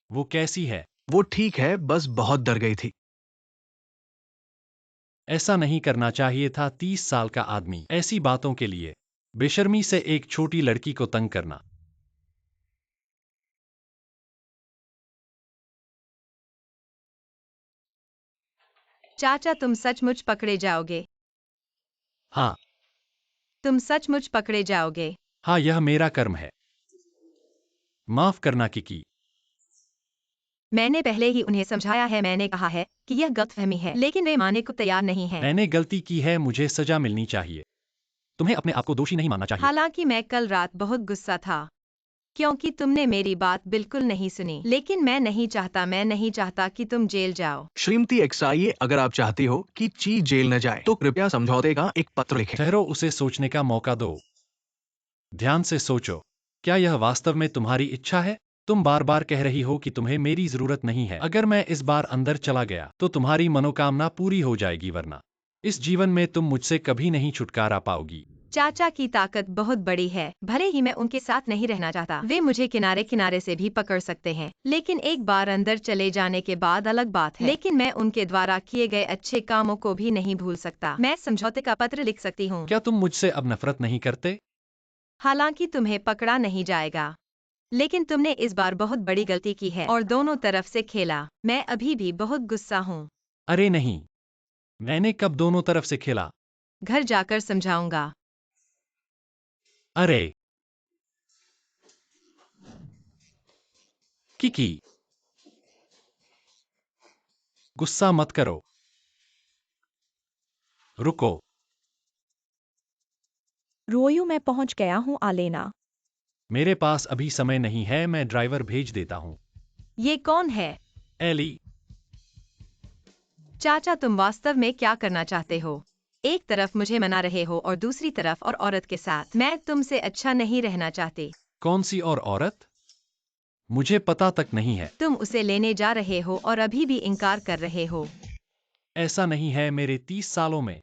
वो कैसी है? वो ठीक है, बस बहुत डर गई थी। ऐसा नहीं करना चाहिए था। 30 साल का आदमी ऐसी बातों के लिए बेशर्मी से एक छोटी लड़की को तंग करना। चाचा, तुम सचमुच पकड़े जाओगे? हाँ तुम सचमुच पकड़े जाओगे? हाँ, यह मेरा कर्म है। माफ करना किकी। मैंने पहले ही उन्हें समझाया है। मैंने कहा है कि यह गलतफहमी है, लेकिन वे मानने को तैयार नहीं हैं। मैंने गलती की है, मुझे सजा मिलनी चाहिए। तुम्हें अपने आप को दोषी नहीं मानना चाहिए। हालांकि मैं कल रात बहुत गुस्सा था क्योंकि तुमने मेरी बात बिल्कुल नहीं सुनी। लेकिन मैं नहीं चाहता कि तुम जेल जाओ। श्रीमती एक्साई, अगर आप चाहती हो कि ची जेल न जाए तो कृपया समझौते का एक पत्र लिखें। ठहरो, उसे सोचने का मौका दो। ध्यान से सोचो, क्या यह वास्तव में तुम्हारी इच्छा है? तुम बार बार कह रही हो कि तुम्हें मेरी जरूरत नहीं है। अगर मैं इस बार अंदर चला गया तो तुम्हारी मनोकामना पूरी हो जाएगी, वरना इस जीवन में तुम मुझसे कभी नहीं छुटकारा पाओगी। चाचा की ताकत बहुत बड़ी है। भले ही मैं उनके साथ नहीं रहना चाहता, वे मुझे किनारे किनारे से भी पकड़ सकते हैं, लेकिन एक बार अंदर चले जाने के बाद अलग बात है। लेकिन मैं उनके द्वारा किए गए अच्छे कामों को भी नहीं भूल सकता। मैं समझौते का पत्र लिख सकती हूँ। क्या तुम मुझसे अब नफरत नहीं करते? हालांकि तुम्हें पकड़ा नहीं जाएगा, लेकिन तुमने इस बार बहुत बड़ी गलती की है और दोनों तरफ से खेला। मैं अभी भी बहुत गुस्सा हूँ। अरे नहीं, मैंने कब दोनों तरफ से खेला? घर जाकर समझाऊंगा। अरे किकी, गुस्सा मत करो। रुको। रोयू, मैं पहुंच गया हूँ, आलेना। मेरे पास अभी समय नहीं है, मैं ड्राइवर भेज देता हूँ। ये कौन है? एली। चाचा, तुम वास्तव में क्या करना चाहते हो? एक तरफ मुझे मना रहे हो और दूसरी तरफ और औरत के साथ। मैं तुमसे अच्छा नहीं रहना चाहती। कौन सी और औरत? मुझे पता तक नहीं है। तुम उसे लेने जा रहे हो और अभी भी इनकार कर रहे हो। ऐसा नहीं है, मेरे 30 सालों में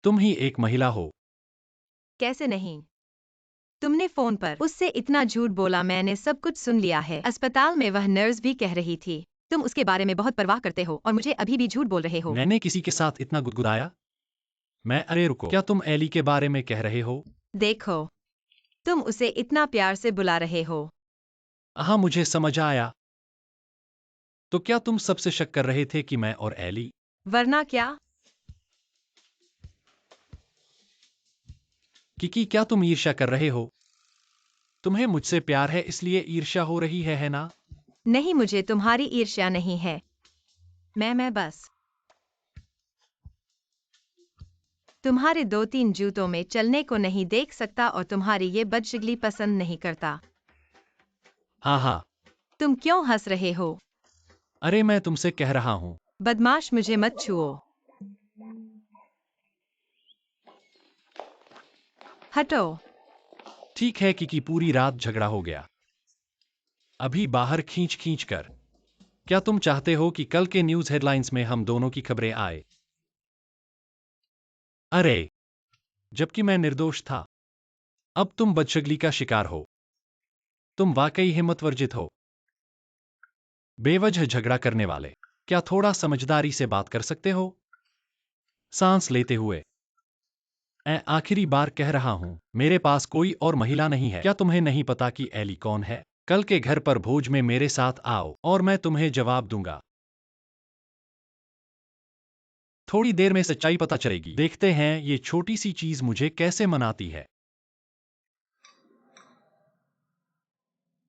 तुम ही एक महिला हो। कैसे नहीं? तुमने फोन पर उससे इतना झूठ बोला, मैंने सब कुछ सुन लिया है। अस्पताल में वह नर्स भी कह रही थी। तुम उसके बारे में बहुत परवाह करते हो और मुझे अभी भी झूठ बोल रहे हो। मैंने किसी के साथ इतना गुदगुदाया? अरे रुको, क्या तुम एली के बारे में कह रहे हो? देखो, तुम उसे इतना प्यार से बुला रहे हो। हाँ, मुझे समझ आया। तो क्या तुम सबसे शक कर रहे थे कि मैं और एली? वरना क्या? किकी, क्या तुम ईर्ष्या कर रहे हो? तुम्हें मुझसे प्यार है इसलिए ईर्ष्या हो रही है ना? नहीं, मुझे तुम्हारी ईर्ष्या नहीं है। मैं बस तुम्हारे 2-3 जूतों में चलने को नहीं देख सकता और तुम्हारी ये बदशगली पसंद नहीं करता। हाँ हाँ। तुम क्यों हंस रहे हो? अरे मैं तुमसे कह रहा हूँ। बदमाश, मुझे मत छुओ। हटो। ठीक है किकी, पूरी रात झगड़ा हो गया। अभी बाहर खींच खींच कर। क्या तुम चाहते हो कि कल के न्यूज़ हेडलाइंस में हम दोनों की खबरें आए? अरे, जबकि मैं निर्दोष था। अब तुम बदशगली का शिकार हो। तुम वाकई हिम्मत वर्जित हो। बेवजह झगड़ा करने वाले, क्या थोड़ा समझदारी से बात कर सकते हो? सांस लेते हुए, मैं आखिरी बार कह रहा हूं, मेरे पास कोई और महिला नहीं है। क्या तुम्हें नहीं पता कि एली कौन है? कल के घर पर भोज में मेरे साथ आओ और मैं तुम्हें जवाब दूंगा। थोड़ी देर में सच्चाई पता चलेगी। देखते हैं ये छोटी सी चीज मुझे कैसे मनाती है।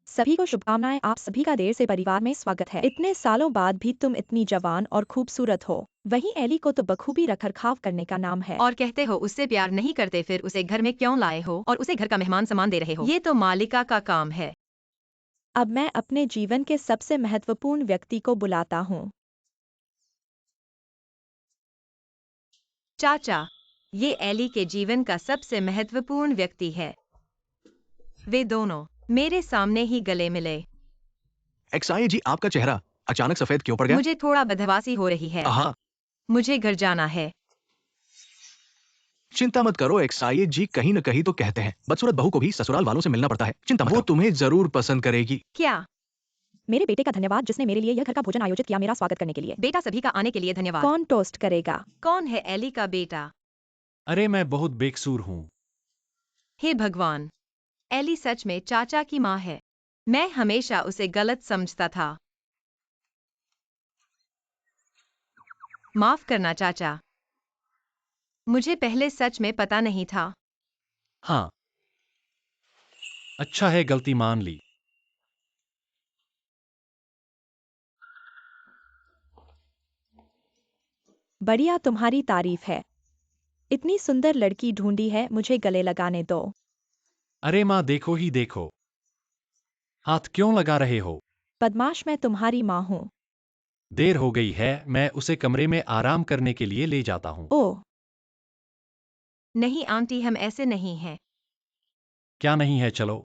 सभी को शुभकामनाएं। आप सभी का देर से परिवार में स्वागत है। इतने सालों बाद भी तुम इतनी जवान और खूबसूरत हो। वहीं एली को तो बखूबी रखरखाव करने का नाम है। और कहते हो उससे प्यार नहीं करते, फिर उसे घर में क्यों लाए हो और उसे घर का मेहमान सामान दे रहे हो? ये तो मालिका का काम है। अब मैं अपने जीवन के सबसे महत्वपूर्ण व्यक्ति को बुलाता हूँ। चाचा, ये एली के जीवन का सबसे महत्वपूर्ण व्यक्ति है। वे दोनों मेरे सामने ही गले मिले। एक्सआई जी, आपका चेहरा अचानक सफेद क्यों पड़ गया? मुझे थोड़ा बदहवासी हो रही है। हाँ, मुझे घर जाना है। चिंता मत करो एक्सआई जी, कहीं न कहीं तो कहते हैं बदसूरत बहू को भी ससुराल वालों से मिलना पड़ता है। चिंता मत करो, वो तुम्हें जरूर पसंद करेगी। क्या? मेरे बेटे का धन्यवाद जिसने मेरे लिए यह घर का भोजन आयोजित किया, मेरा स्वागत करने के लिए। बेटा, सभी का आने के लिए धन्यवाद। कौन टोस्ट करेगा? कौन है एली का बेटा? अरे मैं बहुत बेकसूर हूं। हे भगवान, एली सच में चाचा की माँ है। मैं हमेशा उसे गलत समझता था। माफ करना चाचा, मुझे पहले सच में पता नहीं था। हाँ, अच्छा है गलती मान ली। बढ़िया, तुम्हारी तारीफ है। इतनी सुंदर लड़की ढूंढी है, मुझे गले लगाने दो। अरे माँ, देखो ही देखो, हाथ क्यों लगा रहे हो? बदमाश, मैं तुम्हारी माँ हूँ। देर हो गई है, मैं उसे कमरे में आराम करने के लिए ले जाता हूँ। ओह, नहीं आंटी, हम ऐसे नहीं हैं। क्या नहीं है? चलो।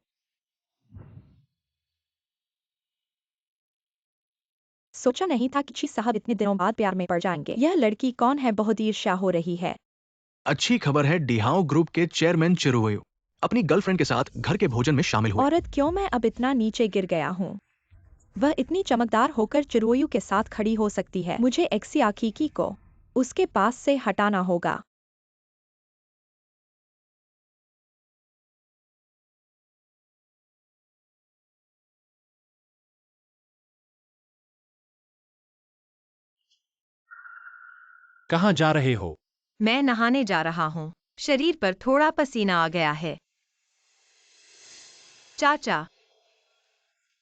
सोचा नहीं था कि ची साहब इतने दिनों बाद प्यार में पड़ जाएंगे। यह लड़की कौन है? बहुत ईर्ष्या हो रही है। अच्छी खबर है, डिहाओ ग्रुप के चेयरमैन चिरुवयु अपनी गर्लफ्रेंड के साथ घर के भोजन में शामिल हुए। औरत क्यों मैं अब इतना नीचे गिर गया हूँ? वह इतनी चमकदार होकर चिरोयू के साथ खड़ी हो सकती है। मुझे एक्सियाकीकी को उसके पास से हटाना होगा। कहाँ जा रहे हो? मैं नहाने जा रहा हूँ। शरीर पर थोड़ा पसीना आ गया है। चाचा,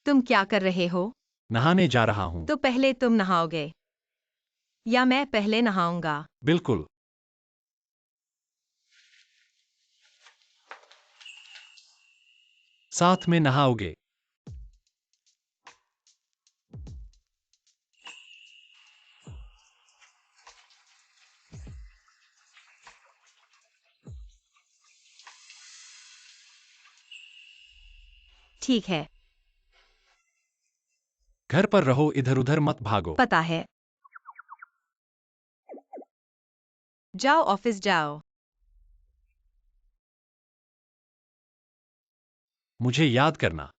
तुम क्या कर रहे हो? नहाने जा रहा हूँ। तो पहले तुम नहाओगे या मैं पहले नहाऊंगा? बिल्कुल। साथ में नहाओगे? ठीक है, घर पर रहो, इधर उधर मत भागो। पता है। जाओ, ऑफिस जाओ। मुझे याद करना।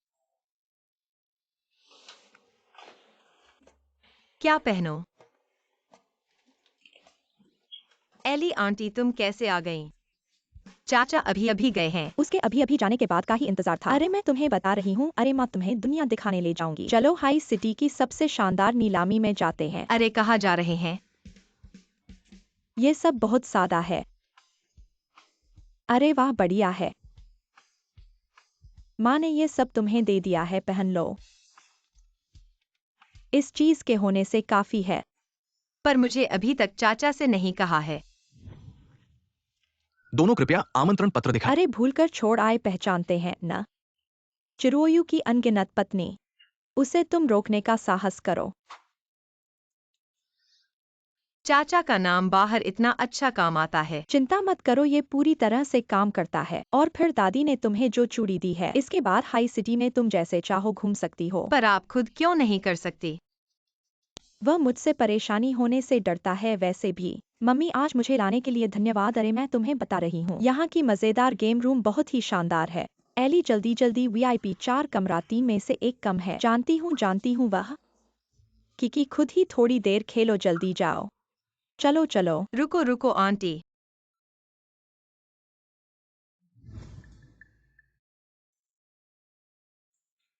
क्या पहनो? एली आंटी, तुम कैसे आ गईं? चाचा अभी अभी गए हैं। उसके अभी अभी जाने के बाद का ही इंतजार था। अरे मैं तुम्हें बता रही हूँ, अरे माँ तुम्हें दुनिया दिखाने ले जाऊंगी। चलो हाई सिटी की सबसे शानदार नीलामी में जाते हैं। अरे कहाँ जा रहे हैं? ये सब बहुत सादा है। अरे वाह, बढ़िया है। माँ ने ये सब तुम्हें दे दिया है, पहन लो। इस चीज के होने से काफी है। पर मुझे अभी तक चाचा से नहीं कहा है। दोनों कृपया आमंत्रण पत्र दिखाएं। अरे भूलकर छोड़ आए, पहचानते हैं न? चिरोयू की अनगिनत पत्नी। उसे तुम रोकने का साहस करो। चाचा का नाम बाहर इतना अच्छा काम आता है। चिंता मत करो, ये पूरी तरह से काम करता है। और फिर दादी ने तुम्हें जो चूड़ी दी है, इसके बाद हाई सिटी में तुम जैसे चाहो घूम सकती हो। पर आप खुद क्यों नहीं कर सकती? वह मुझसे परेशानी होने से डरता है। वैसे भी मम्मी, आज मुझे लाने के लिए धन्यवाद। अरे मैं तुम्हें बता रही हूँ, यहाँ की मजेदार गेम रूम बहुत ही शानदार है। एली, जल्दी जल्दी, VIP 4 कमरा 3 में से एक कम है। जानती हूँ वह किकी खुद ही थोड़ी देर खेलो, जल्दी जाओ। चलो चलो। रुको रुको आंटी।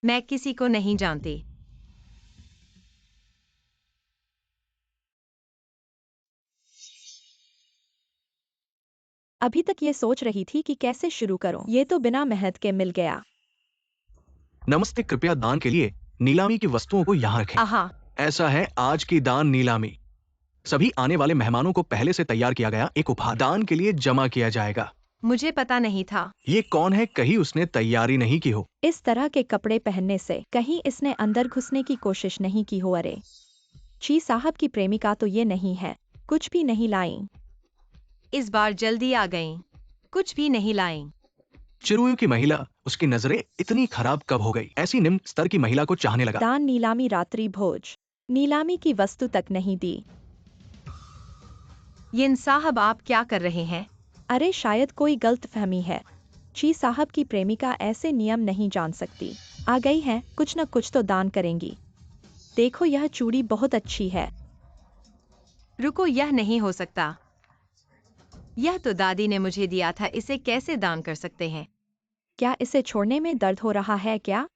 मैं किसी को नहीं जानती। अभी तक ये सोच रही थी कि कैसे शुरू करूं, ये तो बिना मेहनत के मिल गया। नमस्ते, कृपया दान के लिए नीलामी की वस्तुओं को यहाँ रखें। आहा, ऐसा है आज की दान नीलामी। सभी आने वाले मेहमानों को पहले से तैयार किया गया एक उपहार दान के लिए जमा किया जाएगा। मुझे पता नहीं था। ये कौन है, कहीं उसने तैयारी नहीं की हो। इस तरह के कपड़े पहनने से कहीं इसने अंदर घुसने की कोशिश नहीं की हो। अरे ची साहब की प्रेमिका तो ये नहीं है, कुछ भी नहीं लाई। इस बार जल्दी आ गईं। कुछ भी नहीं लाईं। चिरुयु की महिला, उसकी नजरें इतनी खराब कब हो गई? ऐसी निम्न स्तर की महिला को चाहने लगा। दान नीलामी रात्रि भोज, नीलामी की वस्तु तक नहीं दी। यिन साहब आप क्या कर रहे हैं? अरे शायद कोई गलतफहमी है। ची साहब की प्रेमिका ऐसे नियम नहीं जान सकती। आ गई हैं, कुछ न कुछ तो दान करेंगी। देखो यह चूड़ी बहुत अच्छी है। रुको, यह नहीं हो सकता। यह तो दादी ने मुझे दिया था, इसे कैसे दान कर सकते हैं? क्या इसे छोड़ने में दर्द हो रहा है क्या?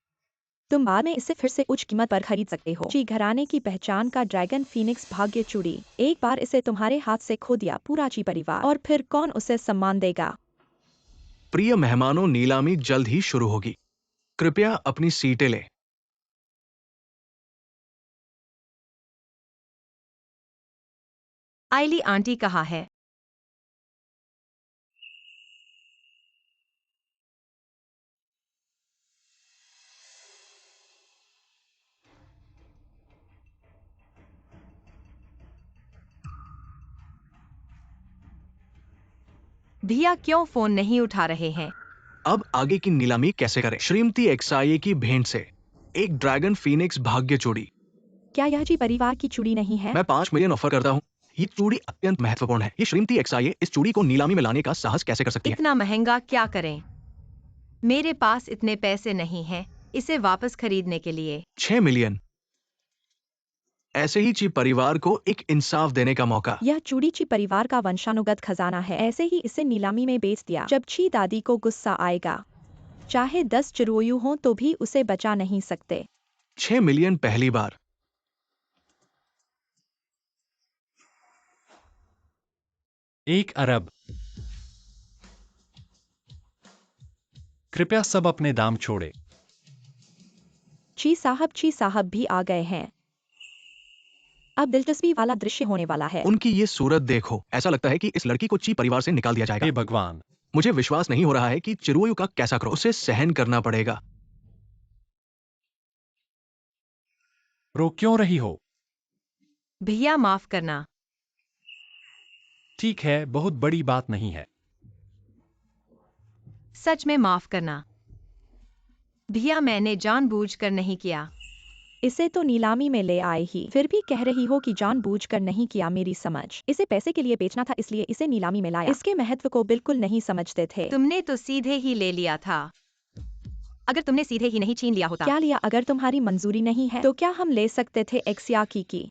तुम बाद में इसे फिर से उच्च कीमत पर खरीद सकते हो। ची घराने की पहचान का ड्रैगन फीनिक्स भाग्य चूड़ी। एक बार इसे तुम्हारे हाथ से खो दिया पूरा ची परिवार, और फिर कौन उसे सम्मान देगा? प्रिय मेहमानों, नीलामी जल्द ही शुरू होगी। कृपया अपनी सीटें लें। आइली आंटी कहाँ है? भैया क्यों फोन नहीं उठा रहे हैं? अब आगे की नीलामी कैसे करें? श्रीमती एक्साये की भेंट से एक ड्रैगन फीनिक्स भाग्य चूड़ी। क्या यह जी परिवार की चूड़ी नहीं है? मैं 5 मिलियन ऑफर करता हूँ। ये चूड़ी अत्यंत महत्वपूर्ण है। ये श्रीमती एक्साये इस चूड़ी को नीलामी में लाने का साहस कैसे कर सकती है? इतना महंगा क्या करें? मेरे पास इतने पैसे नहीं हैं इसे वापस खरीदने के लिए। 6 मिलियन। ऐसे ही ची परिवार को एक इंसाफ देने का मौका। यह चूड़ी ची परिवार का वंशानुगत खजाना है। ऐसे ही इसे नीलामी में बेच दिया। जब ची दादी को गुस्सा आएगा, चाहे 10 चिरुयु हों तो भी उसे बचा नहीं सकते। 6 मिलियन पहली बार। 1 अरब। कृपया सब अपने दाम छोड़े। ची साहब भी आ गए हैं। अब दिलचस्पी वाला दृश्य होने वाला है। उनकी ये सूरत देखो, ऐसा लगता है कि इस लड़की को ची परिवार से निकाल दिया जाएगा। हे भगवान, मुझे विश्वास नहीं हो रहा है कि चिरुयु का कैसा क्रोध उसे सहन करना पड़ेगा। रो क्यों रही हो? भैया माफ करना। ठीक है, बहुत बड़ी बात नहीं है। सच में माफ करना। भैया मैंने जानबूझकर नहीं किया। इसे तो नीलामी में ले आए ही, फिर भी कह रही हो कि जानबूझकर नहीं किया। मेरी समझ, इसे पैसे के लिए बेचना था, इसलिए इसे नीलामी में लाया। इसके महत्व को बिल्कुल नहीं समझते थे। तुमने तो सीधे ही ले लिया था। अगर तुमने सीधे ही नहीं छीन लिया होता। क्या लिया? अगर तुम्हारी मंजूरी नहीं है तो क्या हम ले सकते थे? एक्सियाकी की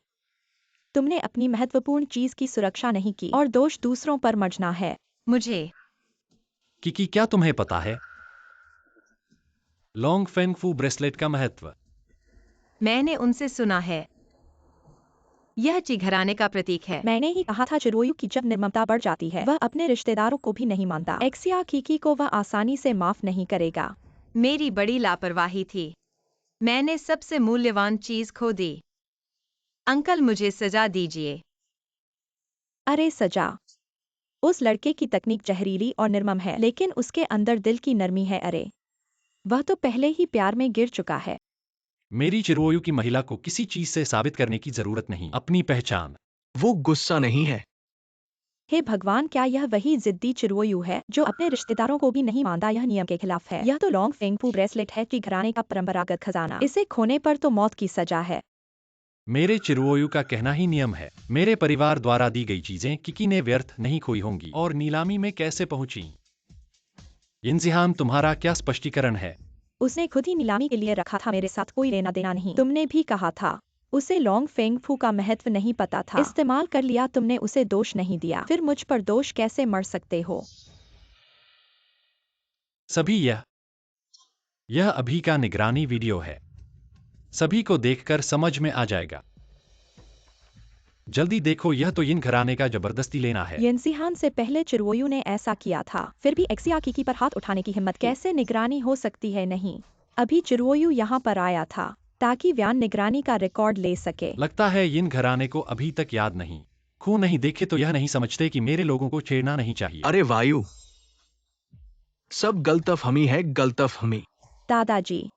तुमने अपनी महत्वपूर्ण चीज की सुरक्षा नहीं की और दोष दूसरों पर मढ़ना है। मुझे किकी, क्या तुम्हें पता है लॉन्ग फेंगफू ब्रेसलेट का महत्व? मैंने उनसे सुना है। यह ची घराने का प्रतीक है। मैंने ही कहा था चिरुयु की जब निर्ममता बढ़ जाती है वह अपने रिश्तेदारों को भी नहीं मानता। एक्सियाकी को वह आसानी से माफ नहीं करेगा। मेरी बड़ी लापरवाही थी। मैंने सबसे मूल्यवान चीज खो दी। अंकल मुझे सजा दीजिए। अरे सजा? उस लड़के की तकनीक जहरीली और निर्मम है, लेकिन उसके अंदर दिल की नरमी है। अरे वह तो पहले ही प्यार में गिर चुका है। मेरी चिरुओयु की महिला को किसी चीज से साबित करने की जरूरत नहीं, अपनी पहचान। वो गुस्सा नहीं है। हे भगवान, क्या यह वही जिद्दी चिरुओयु है जो अपने रिश्तेदारों को भी नहीं मानता? यह नियम के खिलाफ है। यह तो लॉन्ग फेंगफू ब्रेसलेट है कि घराने का परंपरागत खजाना। इसे खोने पर तो मौत की सजा है। मेरे चिरुओयु का कहना ही नियम है। मेरे परिवार द्वारा दी गई चीजें किकी ने व्यर्थ नहीं खोई होंगी। और नीलामी में कैसे पहुंची? इंजिहान, तुम्हारा क्या स्पष्टीकरण है? उसने खुद ही नीलामी के लिए रखा था, मेरे साथ कोई लेना देना नहीं। तुमने भी कहा था उसे लॉन्ग फेंग फू का महत्व नहीं पता था। इस्तेमाल कर लिया तुमने, उसे दोष नहीं दिया, फिर मुझ पर दोष कैसे मर सकते हो? सभी यह अभी का निगरानी वीडियो है। सभी को देखकर समझ में आ जाएगा। जल्दी देखो, यह तो यिन घराने का जबरदस्ती लेना है। यिनसिहान से पहले चिरुओयू ने ऐसा किया था, फिर भी एक्सिया कीकी पर हाथ उठाने की हिम्मत कैसे? निगरानी हो सकती है नहीं। अभी चिरुओयू यहाँ पर आया था ताकि व्यान निगरानी का रिकॉर्ड ले सके। लगता है यिन घराने को अभी तक याद नहीं। खून नहीं देखे तो यह नहीं समझते कि मेरे लोगों को छेड़ना नहीं चाहिए। अरे वायु, सब गलतफहमी है, गलतफहमी। दादाजी,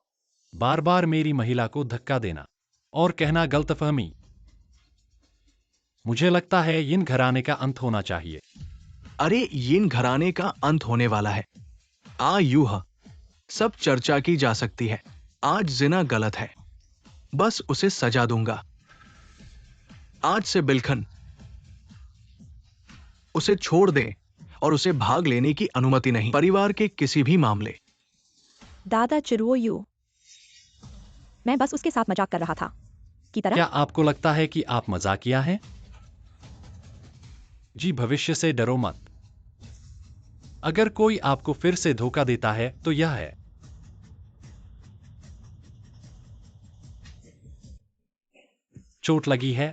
बार बार मेरी महिला को धक्का देना और कहना गलतफहमी। मुझे लगता है यिन घराने का अंत होना चाहिए। अरे यिन घराने का अंत होने वाला है। युह सब चर्चा की जा सकती है। आज जिना गलत है, बस उसे सजा दूंगा। आज से बिलखन उसे छोड़ दें और उसे भाग लेने की अनुमति नहीं, परिवार के किसी भी मामले। दादा चिरुओयू, मैं बस उसके साथ मजाक कर रहा था की तरह। क्या आपको लगता है कि आप मजाकिया हैं? जी, भविष्य से डरो मत। अगर कोई आपको फिर से धोखा देता है तो यह है। चोट लगी है?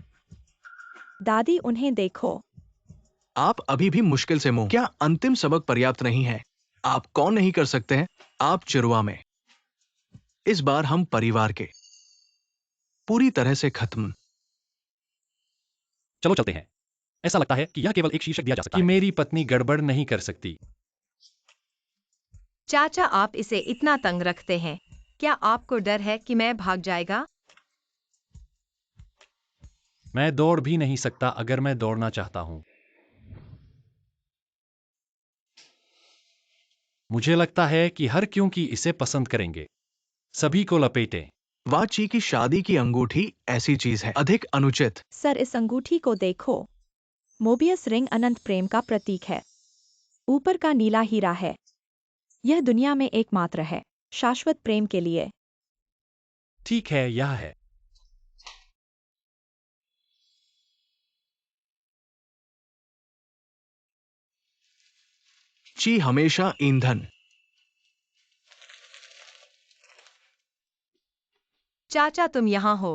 दादी, उन्हें देखो। आप अभी भी मुश्किल से मुंह। क्या अंतिम सबक पर्याप्त नहीं है? आप कौन नहीं कर सकते हैं? आप चिरुआ में। इस बार हम परिवार के पूरी तरह से खत्म। चलो चलते हैं। ऐसा लगता है कि यह केवल एक शीर्षक दिया जा सकता है कि मेरी पत्नी गड़बड़ नहीं कर सकती। चाचा, आप इसे इतना तंग रखते हैं। क्या आपको डर है कि मैं भाग जाएगा? मैं दौड़ भी नहीं सकता अगर मैं दौड़ना चाहता हूं। मुझे लगता है कि हर क्योंकि इसे पसंद करेंगे। सभी को लपेटें। वाची की शादी की अंगूठी ऐसी चीज है, अधिक अनुचित। सर, इस अंगूठी को देखो। मोबियस रिंग अनंत प्रेम का प्रतीक है। ऊपर का नीला हीरा है। यह दुनिया में एकमात्र है, शाश्वत प्रेम के लिए। ठीक है, यह है। ची हमेशा ईंधन। चाचा, तुम यहाँ हो।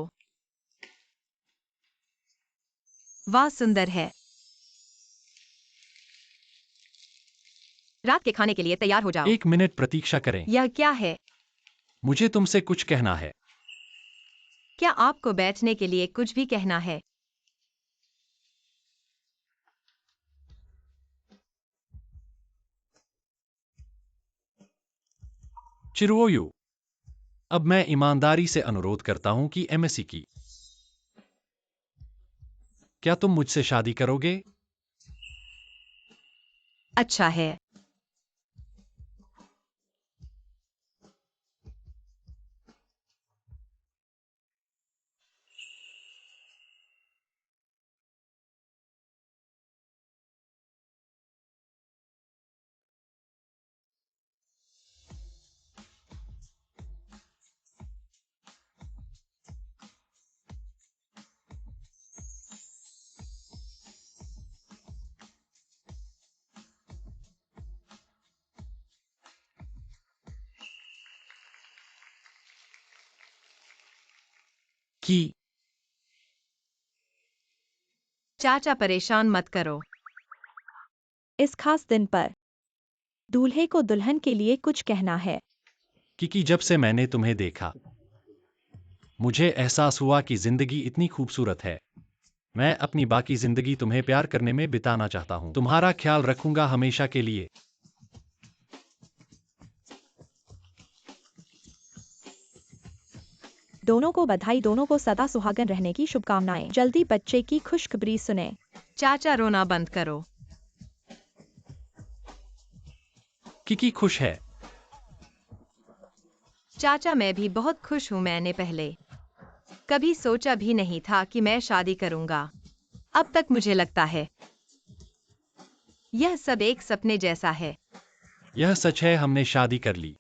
वाह, सुंदर है। रात के खाने के लिए तैयार हो जाओ। 1 मिनट प्रतीक्षा करें। यह क्या है? मुझे तुमसे कुछ कहना है। क्या आपको बैठने के लिए कुछ भी कहना है? चिरुओयू, अब मैं ईमानदारी से अनुरोध करता हूं कि एमएससी की। क्या तुम मुझसे शादी करोगे? अच्छा है। कि चाचा, परेशान मत करो। इस खास दिन पर दूल्हे को दुल्हन के लिए कुछ कहना है। कि जब से मैंने तुम्हें देखा, मुझे एहसास हुआ कि जिंदगी इतनी खूबसूरत है। मैं अपनी बाकी जिंदगी तुम्हें प्यार करने में बिताना चाहता हूं। तुम्हारा ख्याल रखूंगा हमेशा के लिए। दोनों को बधाई, दोनों को सदा सुहागन रहने की शुभकामनाएं। जल्दी बच्चे की खुशखबरी सुने। चाचा, रोना बंद करो। किकी खुश है। चाचा, मैं भी बहुत खुश हूँ। मैंने पहले कभी सोचा भी नहीं था कि मैं शादी करूंगा। अब तक मुझे लगता है यह सब एक सपने जैसा है। यह सच है, हमने शादी कर ली।